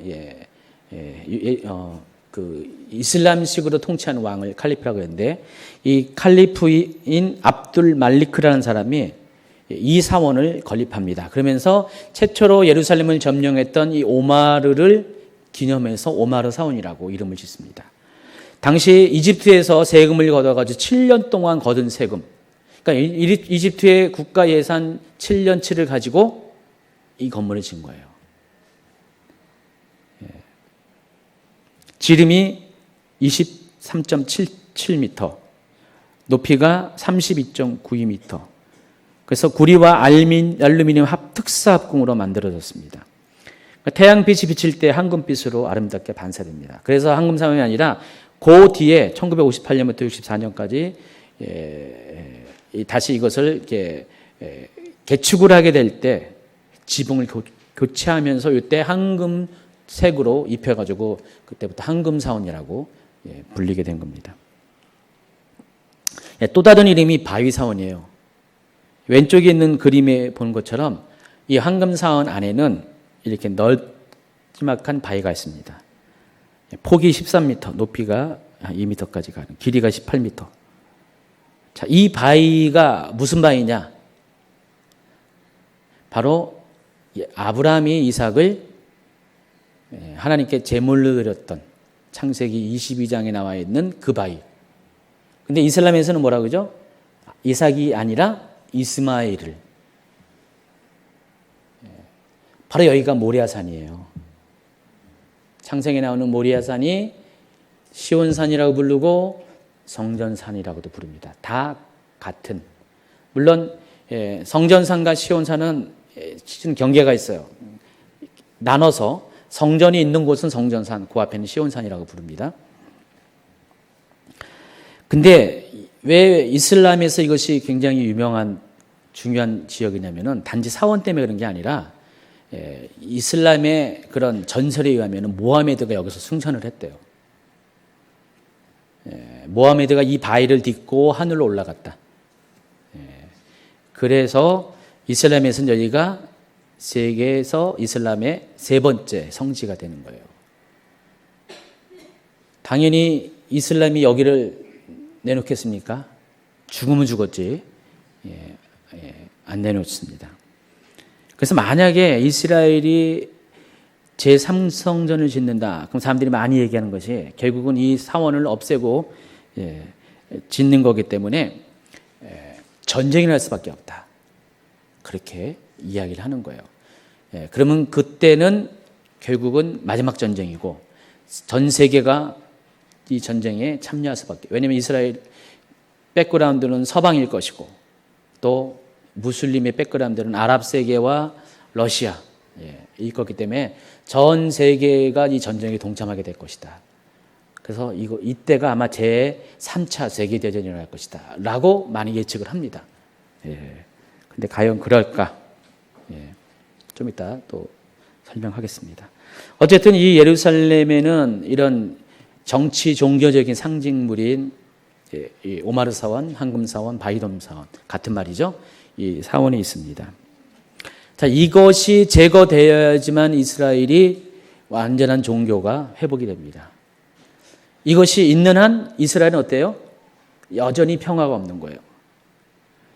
그 이슬람식으로 통치하는 왕을 칼리프라고 했는데 이 칼리프인 압둘 말리크라는 사람이 이 사원을 건립합니다. 그러면서 최초로 예루살렘을 점령했던 이 오마르를 기념해서 오마르 사원이라고 이름을 짓습니다. 당시 이집트에서 세금을 걷어가지고 7년 동안 거둔 세금. 그러니까 이집트의 국가 예산 7년치를 가지고 이 건물을 지은 거예요. 지름이 23.77m, 높이가 32.92m. 그래서 구리와 알루미늄 특사 합금으로 만들어졌습니다. 태양빛이 비칠 때 황금빛으로 아름답게 반사됩니다. 그래서 황금사원이 아니라 그 뒤에 1958년부터 64년까지 다시 이것을 이렇게 개축을 하게 될 때 지붕을 교체하면서 이때 황금색으로 입혀가지고 그때부터 황금사원이라고 불리게 된 겁니다. 또 다른 이름이 바위사원이에요. 왼쪽에 있는 그림에 보는 것처럼 이 황금사원 안에는 이렇게 넓지막한 바위가 있습니다. 폭이 13m, 높이가 2m까지 가는, 길이가 18m. 자, 이 바위가 무슨 바위냐? 바로 아브라함이 이삭을 하나님께 제물로 드렸던 창세기 22장에 나와 있는 그 바위. 근데 이슬람에서는 뭐라고 그러죠? 이삭이 아니라 이스마엘을. 바로 여기가 모리아산이에요. 창세기에 나오는 모리아산이 시온산이라고 부르고 성전산이라고도 부릅니다. 다 같은. 물론 성전산과 시온산은 경계가 있어요. 나눠서 성전이 있는 곳은 성전산, 그 앞에는 시온산이라고 부릅니다. 근데 왜 이슬람에서 이것이 굉장히 유명한 중요한 지역이냐면은 단지 사원 때문에 그런 게 아니라 이슬람의 그런 전설에 의하면 모하메드가 여기서 승천을 했대요. 모하메드가 이 바위를 딛고 하늘로 올라갔다. 그래서 이슬람에서는 여기가 세계에서 이슬람의 세 번째 성지가 되는 거예요. 당연히 이슬람이 여기를 내놓겠습니까? 죽으면 죽었지. 안 내놓습니다. 그래서 만약에 이스라엘이 제3성전을 짓는다. 그럼 사람들이 많이 얘기하는 것이 결국은 이 사원을 없애고 짓는 거기 때문에 전쟁이 날 수밖에 없다. 그렇게 이야기를 하는 거예요. 그러면 그때는 결국은 마지막 전쟁이고 전 세계가 이 전쟁에 참여할 수밖에. 왜냐하면 이스라엘 백그라운드는 서방일 것이고 또 무슬림의 백그라운드는 아랍 세계와 러시아, 이거기 때문에 전 세계가 이 전쟁에 동참하게 될 것이다. 그래서 이때가 아마 제3차 세계대전이 일어날 것이다 라고 많이 예측을 합니다. 근데 과연 그럴까? 좀 이따 또 설명하겠습니다. 어쨌든 이 예루살렘에는 이런 정치 종교적인 상징물인 이 오마르 사원, 황금 사원, 바이돔 사원 같은 말이죠. 이 사원이 있습니다. 자, 이것이 제거되어야지만 이스라엘이 완전한 종교가 회복이 됩니다. 이것이 있는 한 이스라엘은 어때요? 여전히 평화가 없는 거예요.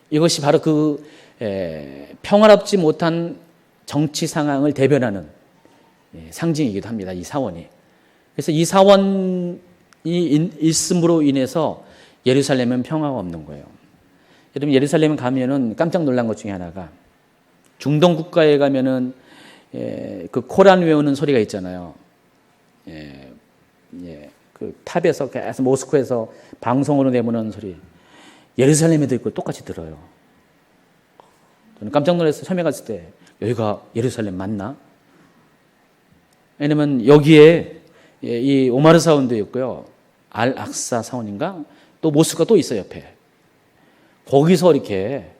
이것이 바로 그 평화롭지 못한 정치 상황을 대변하는 상징이기도 합니다. 이 사원이. 그래서 이 사원이 있음으로 인해서 예루살렘은 평화가 없는 거예요. 여러분 예루살렘 가면은 깜짝 놀란 것 중에 하나가 중동 국가에 가면은 그 코란 외우는 소리가 있잖아요. 그 탑에서 계속 모스크에서 방송으로 내보는 소리 예루살렘에도 있고 똑같이 들어요. 저는 깜짝 놀라서 처음에 갔을 때 여기가 예루살렘 맞나? 왜냐면 여기에 이 오마르 사원도 있고요. 알 악사 사원인가? 또 모스크가 또 있어요, 옆에. 거기서 이렇게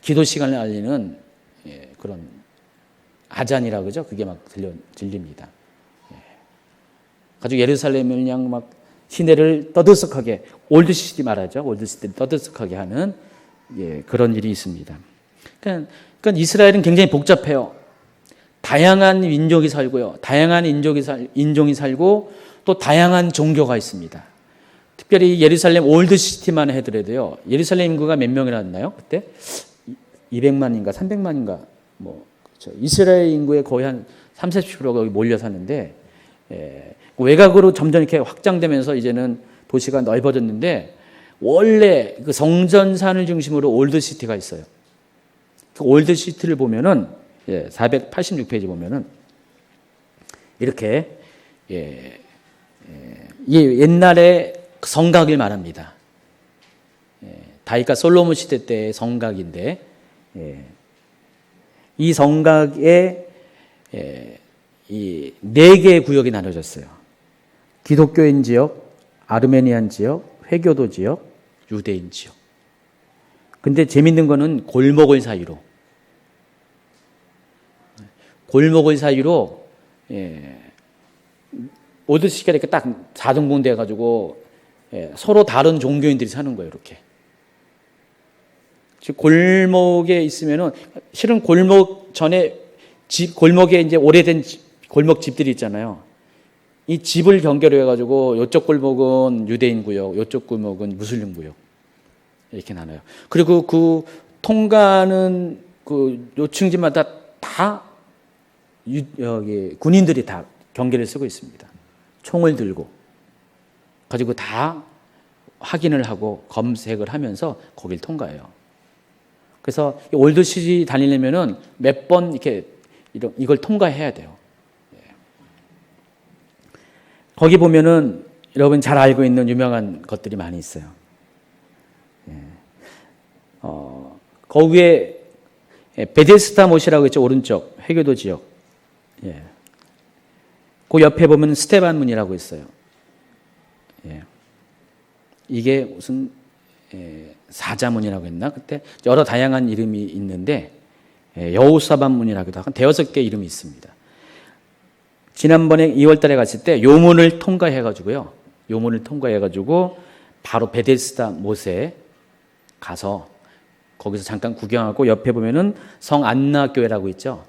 기도 시간을 알리는 그런 아잔이라 그러죠. 그게 막 들립니다. 가지고 예루살렘을 그냥 막 시내를 떠들썩하게 올드시티 말하죠. 올드시티를 떠들썩하게 하는 그런 일이 있습니다. 그러니까 이스라엘은 굉장히 복잡해요. 다양한 민족이 살고요. 다양한 인종이 살고 또 다양한 종교가 있습니다. 특별히 예루살렘 올드시티만 해더라도요. 예루살렘 인구가 몇 명이었나요? 그때 200만인가 300만인가 뭐 그렇죠. 이스라엘 인구의 거의 한 30~40%가 여기 몰려 사는데 외곽으로 점점 이렇게 확장되면서 이제는 도시가 넓어졌는데 원래 그 성전산을 중심으로 올드시티가 있어요. 그 올드시티를 보면은 486페이지 보면은 이렇게 옛날에 성곽을 말합니다. 다윗과 솔로몬 시대 때의 성곽인데 이 성곽에 이 4개의 구역이 나눠졌어요. 기독교인 지역, 아르메니안 지역, 회교도 지역, 유대인 지역. 근데 재밌는 거는 골목을 사이로 올드시티가 이렇게 딱 4등분 돼가지고 서로 다른 종교인들이 사는 거예요, 이렇게. 즉 골목에 있으면은 실은 골목 전에 골목에 이제 오래된 골목 집들이 있잖아요. 이 집을 경계로 해가지고 이쪽 골목은 유대인 구역, 이쪽 골목은 무슬림 구역 이렇게 나눠요. 그리고 그 통과하는 그 요층지마다 다 여기 군인들이 다 경계를 쓰고 있습니다. 총을 들고 가지고 다 확인을 하고 검색을 하면서 거길 통과해요. 그래서 올드시티 다니려면은 몇 번 이렇게 이걸 통과해야 돼요. 거기 보면은 여러분 잘 알고 있는 유명한 것들이 많이 있어요. 거기에 베데스다 못이라고 있죠. 오른쪽 회교도 지역. 그 옆에 보면 스테반 문이라고 있어요. 이게 무슨 사자문이라고 했나? 그때 여러 다양한 이름이 있는데 여호사밧 문이라고도 하고 5개 이름이 있습니다. 지난번에 2월 달에 갔을 때 요 문을 통과해가지고요. 요 문을 통과해가지고 바로 베데스다 못에 가서 거기서 잠깐 구경하고 옆에 보면은 성 안나 교회라고 있죠.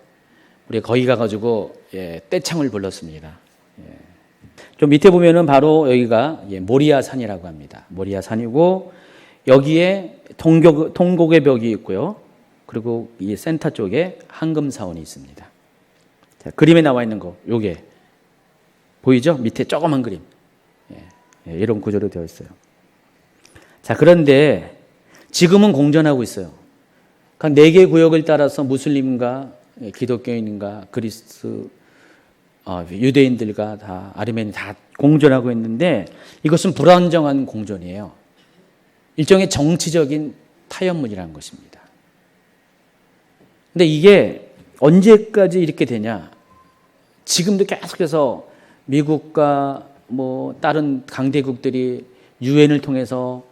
우리 거기 가가지고 떼창을 불렀습니다. 좀 밑에 보면은 바로 여기가 모리아 산이라고 합니다. 모리아 산이고 여기에 통곡의 벽이 있고요. 그리고 이 센터 쪽에 황금 사원이 있습니다. 자, 그림에 나와 있는 거 요게 보이죠? 밑에 조그만 그림. 이런 구조로 되어 있어요. 자, 그런데 지금은 공존하고 있어요. 각 4개 구역을 따라서 무슬림과 기독교인과 그리스 유대인들과 다 아르메니 다 공존하고 있는데 이것은 불안정한 공존이에요. 일종의 정치적인 타협문이라는 것입니다. 근데 이게 언제까지 이렇게 되냐? 지금도 계속해서 미국과 뭐 다른 강대국들이 유엔을 통해서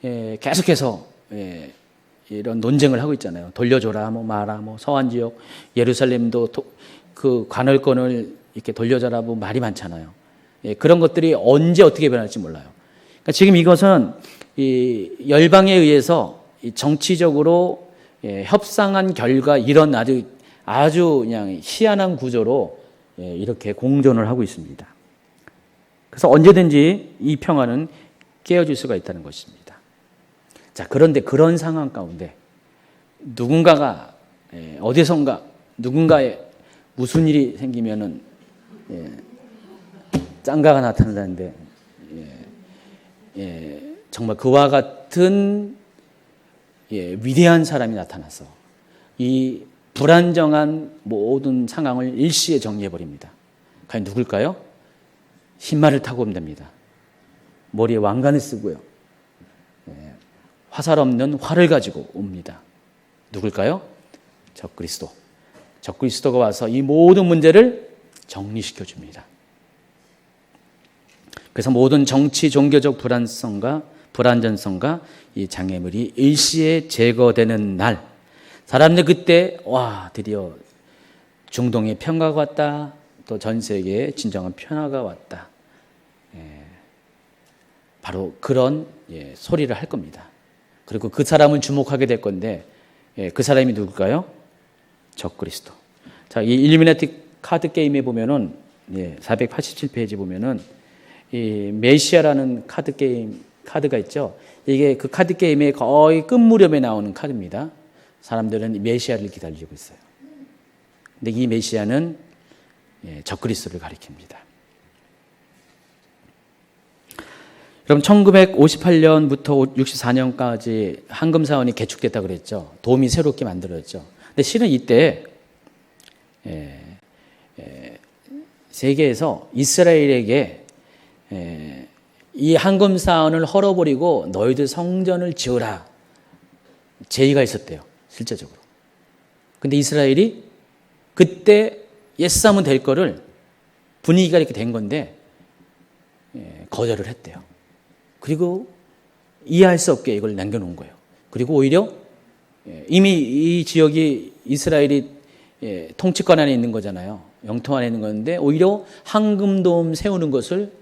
계속해서 이런 논쟁을 하고 있잖아요. 돌려줘라, 뭐 마라, 뭐 서한 지역, 예루살렘도 그 관할권을 이렇게 돌려줘라, 뭐 말이 많잖아요. 그런 것들이 언제 어떻게 변할지 몰라요. 그러니까 지금 이것은 이 열방에 의해서 정치적으로 협상한 결과 이런 아주 그냥 희한한 구조로 이렇게 공존을 하고 있습니다. 그래서 언제든지 이 평화는 깨어질 수가 있다는 것입니다. 자, 그런데 그런 상황 가운데 누군가가 어디선가 누군가에 무슨 일이 생기면은 짱가가 나타난다는데 정말 그와 같은 위대한 사람이 나타나서 이 불안정한 모든 상황을 일시에 정리해버립니다. 과연 누굴까요? 흰말을 타고 온답니다. 머리에 왕관을 쓰고요. 화살 없는 활을 가지고 옵니다. 누굴까요? 적그리스도. 적그리스도가 와서 이 모든 문제를 정리시켜 줍니다. 그래서 모든 정치, 종교적 불안전성과 이 장애물이 일시에 제거되는 날, 사람들 그때 드디어 중동의 평화가 왔다. 또 전 세계에 진정한 평화가 왔다. 바로 그런 소리를 할 겁니다. 그리고 그 사람을 주목하게 될 건데 그 사람이 누굴까요? 적그리스도. 자, 이 일루미나티 카드 게임에 보면은 487페이지 보면은 이 메시아라는 카드가 있죠. 이게 그 카드 게임의 거의 끝 무렵에 나오는 카드입니다. 사람들은 메시아를 기다리고 있어요. 근데 이 메시아는 적그리스도를 가리킵니다. 그럼 1958년부터 64년까지 황금사원이 개축됐다고 그랬죠. 돔이 새롭게 만들어졌죠. 근데 실은 이때 세계에서 이스라엘에게 이 황금사원을 헐어버리고 너희들 성전을 지어라 제의가 있었대요. 실제적으로. 근데 이스라엘이 그때 예스하면 될 거를 분위기가 이렇게 된 건데 거절을 했대요. 그리고 이해할 수 없게 이걸 남겨놓은 거예요. 그리고 오히려 이미 이 지역이 이스라엘이 통치권 안에 있는 거잖아요. 영토 안에 있는 건데 오히려 황금돔 세우는 것을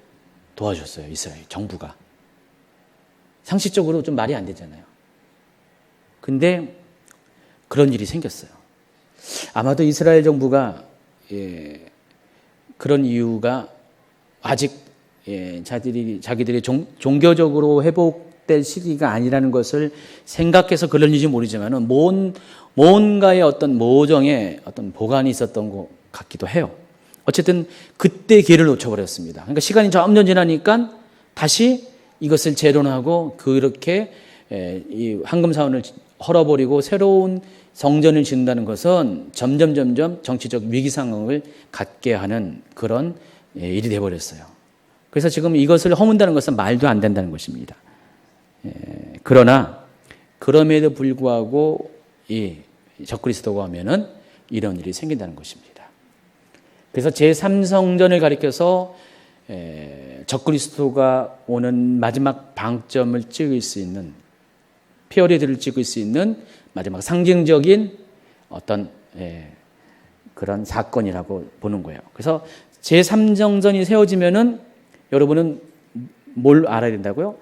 도와줬어요. 이스라엘 정부가. 상식적으로 좀 말이 안 되잖아요. 근데 그런 일이 생겼어요. 아마도 이스라엘 정부가 그런 이유가 아직 자기들이 종교적으로 회복될 시기가 아니라는 것을 생각해서 그런지 모르지만은 뭔가의 어떤 모정의 어떤 보관이 있었던 것 같기도 해요. 어쨌든 그때 기회를 놓쳐버렸습니다. 그러니까 시간이 점점 지나니까 다시 이것을 재론하고 그렇게 이 황금사원을 헐어버리고 새로운 성전을 짓는다는 것은 점점 정치적 위기 상황을 갖게 하는 그런 일이 되어버렸어요. 그래서 지금 이것을 허문다는 것은 말도 안 된다는 것입니다. 그러나 그럼에도 불구하고 이 적그리스도가 오면은 이런 일이 생긴다는 것입니다. 그래서 제3성전을 가리켜서 적그리스도가 오는 마지막 방점을 찍을 수 있는 피어리드를 찍을 수 있는 마지막 상징적인 어떤 그런 사건이라고 보는 거예요. 그래서 제3성전이 세워지면은 여러분은 뭘 알아야 된다고요?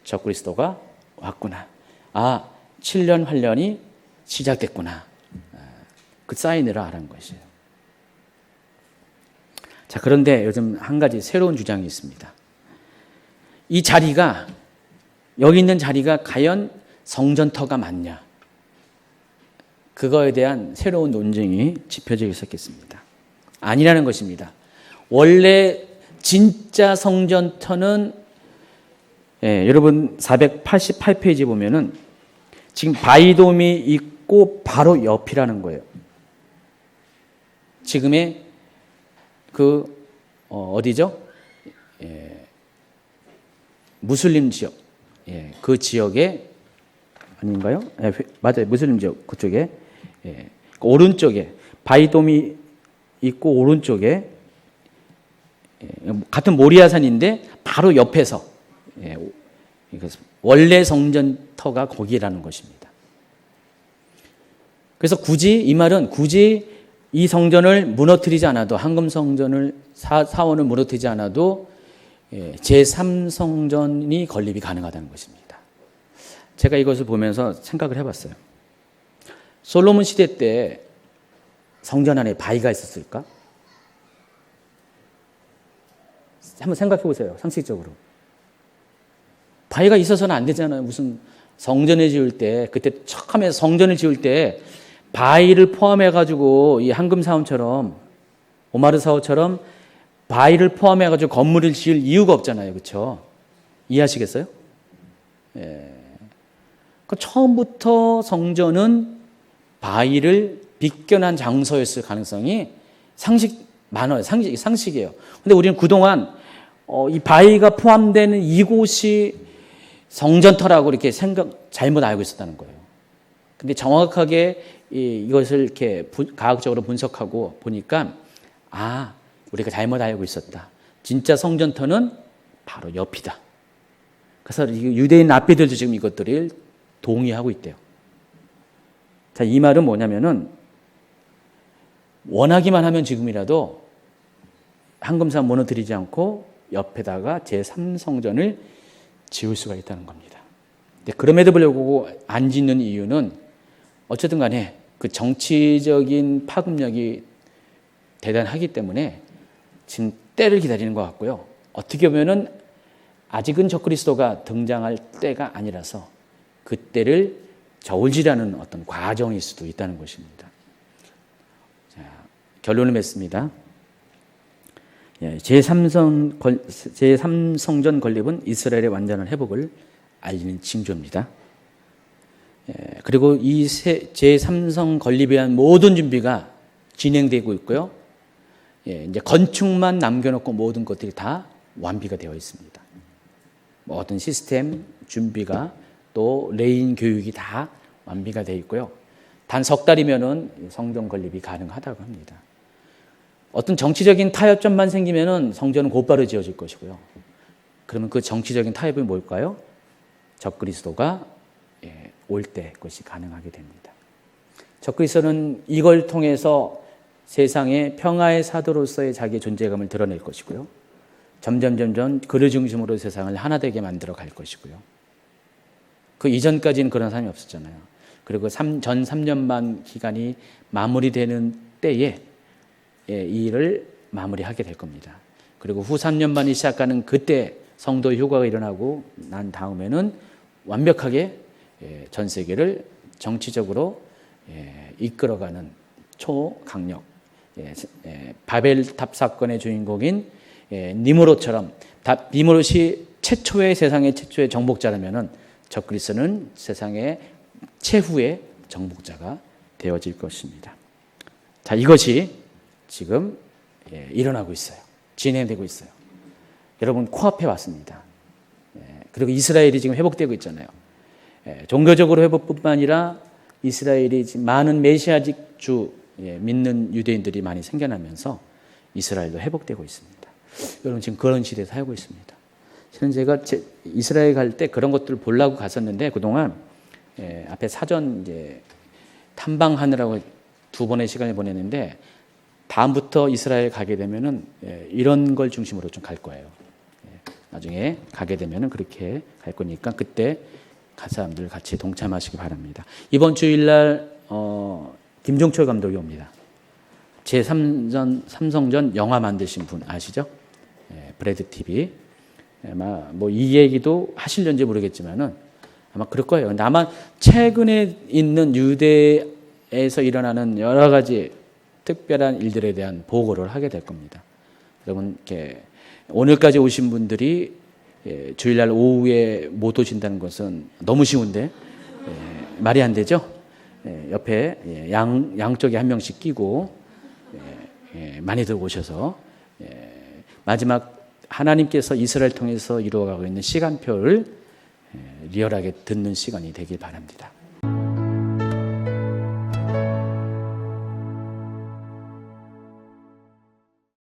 적그리스도가 왔구나. 7년 환련이 시작됐구나. 그 사인을 하라는 것이에요. 자, 그런데 요즘 한 가지 새로운 주장이 있습니다. 이 자리가, 여기 있는 자리가 과연 성전터가 맞냐? 그거에 대한 새로운 논쟁이 짚혀져 있었겠습니다. 아니라는 것입니다. 원래 진짜 성전터는 여러분 488페이지 보면은 지금 바위돔이 있고 바로 옆이라는 거예요. 지금의 어디죠? 무슬림 지역. 그 지역에 아닌가요? 예, 맞아요. 무슬림족 그쪽에. 예. 오른쪽에 바이돔이 있고 오른쪽에 같은 모리아산인데 바로 옆에서 원래 성전터가 거기라는 것입니다. 그래서 굳이 이 말은 굳이 이 성전을 무너뜨리지 않아도 황금 성전을 사원을 무너뜨리지 않아도 제3성전이 건립이 가능하다는 것입니다. 제가 이것을 보면서 생각을 해봤어요. 솔로몬 시대 때 성전 안에 바위가 있었을까? 한번 생각해 보세요. 상식적으로. 바위가 있어서는 안 되잖아요. 무슨 성전을 지을 때, 그때 척하면서 성전을 지을 때 바위를 포함해가지고 이 황금 사원처럼, 오마르 사원처럼 바위를 포함해가지고 건물을 지을 이유가 없잖아요. 그렇죠? 이해하시겠어요? 예. 그 처음부터 성전은 바위를 빗겨난 장소였을 가능성이 많아요. 상식이에요. 근데 우리는 그동안 이 바위가 포함되는 이곳이 성전터라고 이렇게 잘못 알고 있었다는 거예요. 근데 정확하게 이것을 이렇게 과학적으로 분석하고 보니까 우리가 잘못 알고 있었다. 진짜 성전터는 바로 옆이다. 그래서 유대인 랍비들도 지금 이것들을 동의하고 있대요. 자, 이 말은 뭐냐면은 원하기만 하면 지금이라도 황금산 무너뜨리지 않고 옆에다가 제3성전을 지을 수가 있다는 겁니다. 그럼에도 불구하고 안 짓는 이유는 어쨌든 간에 그 정치적인 파급력이 대단하기 때문에 지금 때를 기다리는 것 같고요. 어떻게 보면은 아직은 적그리스도가 등장할 때가 아니라서 그 때를 저울질하는 어떤 과정일 수도 있다는 것입니다. 자, 결론을 맺습니다. 제3성전 건립은 이스라엘의 완전한 회복을 알리는 징조입니다. 그리고 이 제3성 건립에 대한 모든 준비가 진행되고 있고요. 이제 건축만 남겨놓고 모든 것들이 다 완비가 되어 있습니다. 모든 시스템 준비가 또 레인 교육이 다 완비가 되어 있고요. 단 석 달이면은 성전 건립이 가능하다고 합니다. 어떤 정치적인 타협점만 생기면은 성전은 곧바로 지어질 것이고요. 그러면 그 정치적인 타협이 뭘까요? 적그리스도가 올 때 그것이 가능하게 됩니다. 적그리스도는 이걸 통해서 세상의 평화의 사도로서의 자기의 존재감을 드러낼 것이고요. 점점 그를 중심으로 세상을 하나 되게 만들어 갈 것이고요. 그 이전까지는 그런 사람이 없었잖아요. 그리고 전 3년 반 기간이 마무리되는 때에 이 일을 마무리하게 될 겁니다. 그리고 후 3년 반이 시작하는 그때 성도 휴가가 일어나고 난 다음에는 완벽하게 전 세계를 정치적으로 이끌어가는 초강력 바벨탑 사건의 주인공인 니무롯처럼 니무롯이 세상의 최초의 정복자라면은 적그리스도는 세상의 최후의 정복자가 되어질 것입니다. 자, 이것이 지금 일어나고 있어요. 진행되고 있어요. 여러분 코앞에 왔습니다. 그리고 이스라엘이 지금 회복되고 있잖아요. 종교적으로 회복뿐만 아니라 이스라엘이 지금 많은 메시아직 주 믿는 유대인들이 많이 생겨나면서 이스라엘도 회복되고 있습니다. 여러분 지금 그런 시대에 살고 있습니다. 실은 제가 이스라엘 갈 때 그런 것들을 보려고 갔었는데 그동안 앞에 사전 탐방하느라고 2번의 시간을 보냈는데 다음부터 이스라엘 가게 되면은 이런 걸 중심으로 좀 갈 거예요. 나중에 가게 되면은 그렇게 갈 거니까 그때 사람들 같이 동참하시기 바랍니다. 이번 주일날 김종철 감독이 옵니다. 제3성전 영화 만드신 분 아시죠? 브래드 TV. 아마 뭐 이 얘기도 하실런지 모르겠지만은 아마 그럴 거예요. 근데 아마 최근에 있는 유대에서 일어나는 여러 가지 특별한 일들에 대한 보고를 하게 될 겁니다. 여러분 오늘까지 오신 분들이 주일날 오후에 못 오신다는 것은 너무 쉬운데 말이 안 되죠. 옆에 양쪽에 한 명씩 끼고 많이들 오셔서 마지막 하나님께서 이스라엘 통해서 이루어가고 있는 시간표를 리얼하게 듣는 시간이 되길 바랍니다.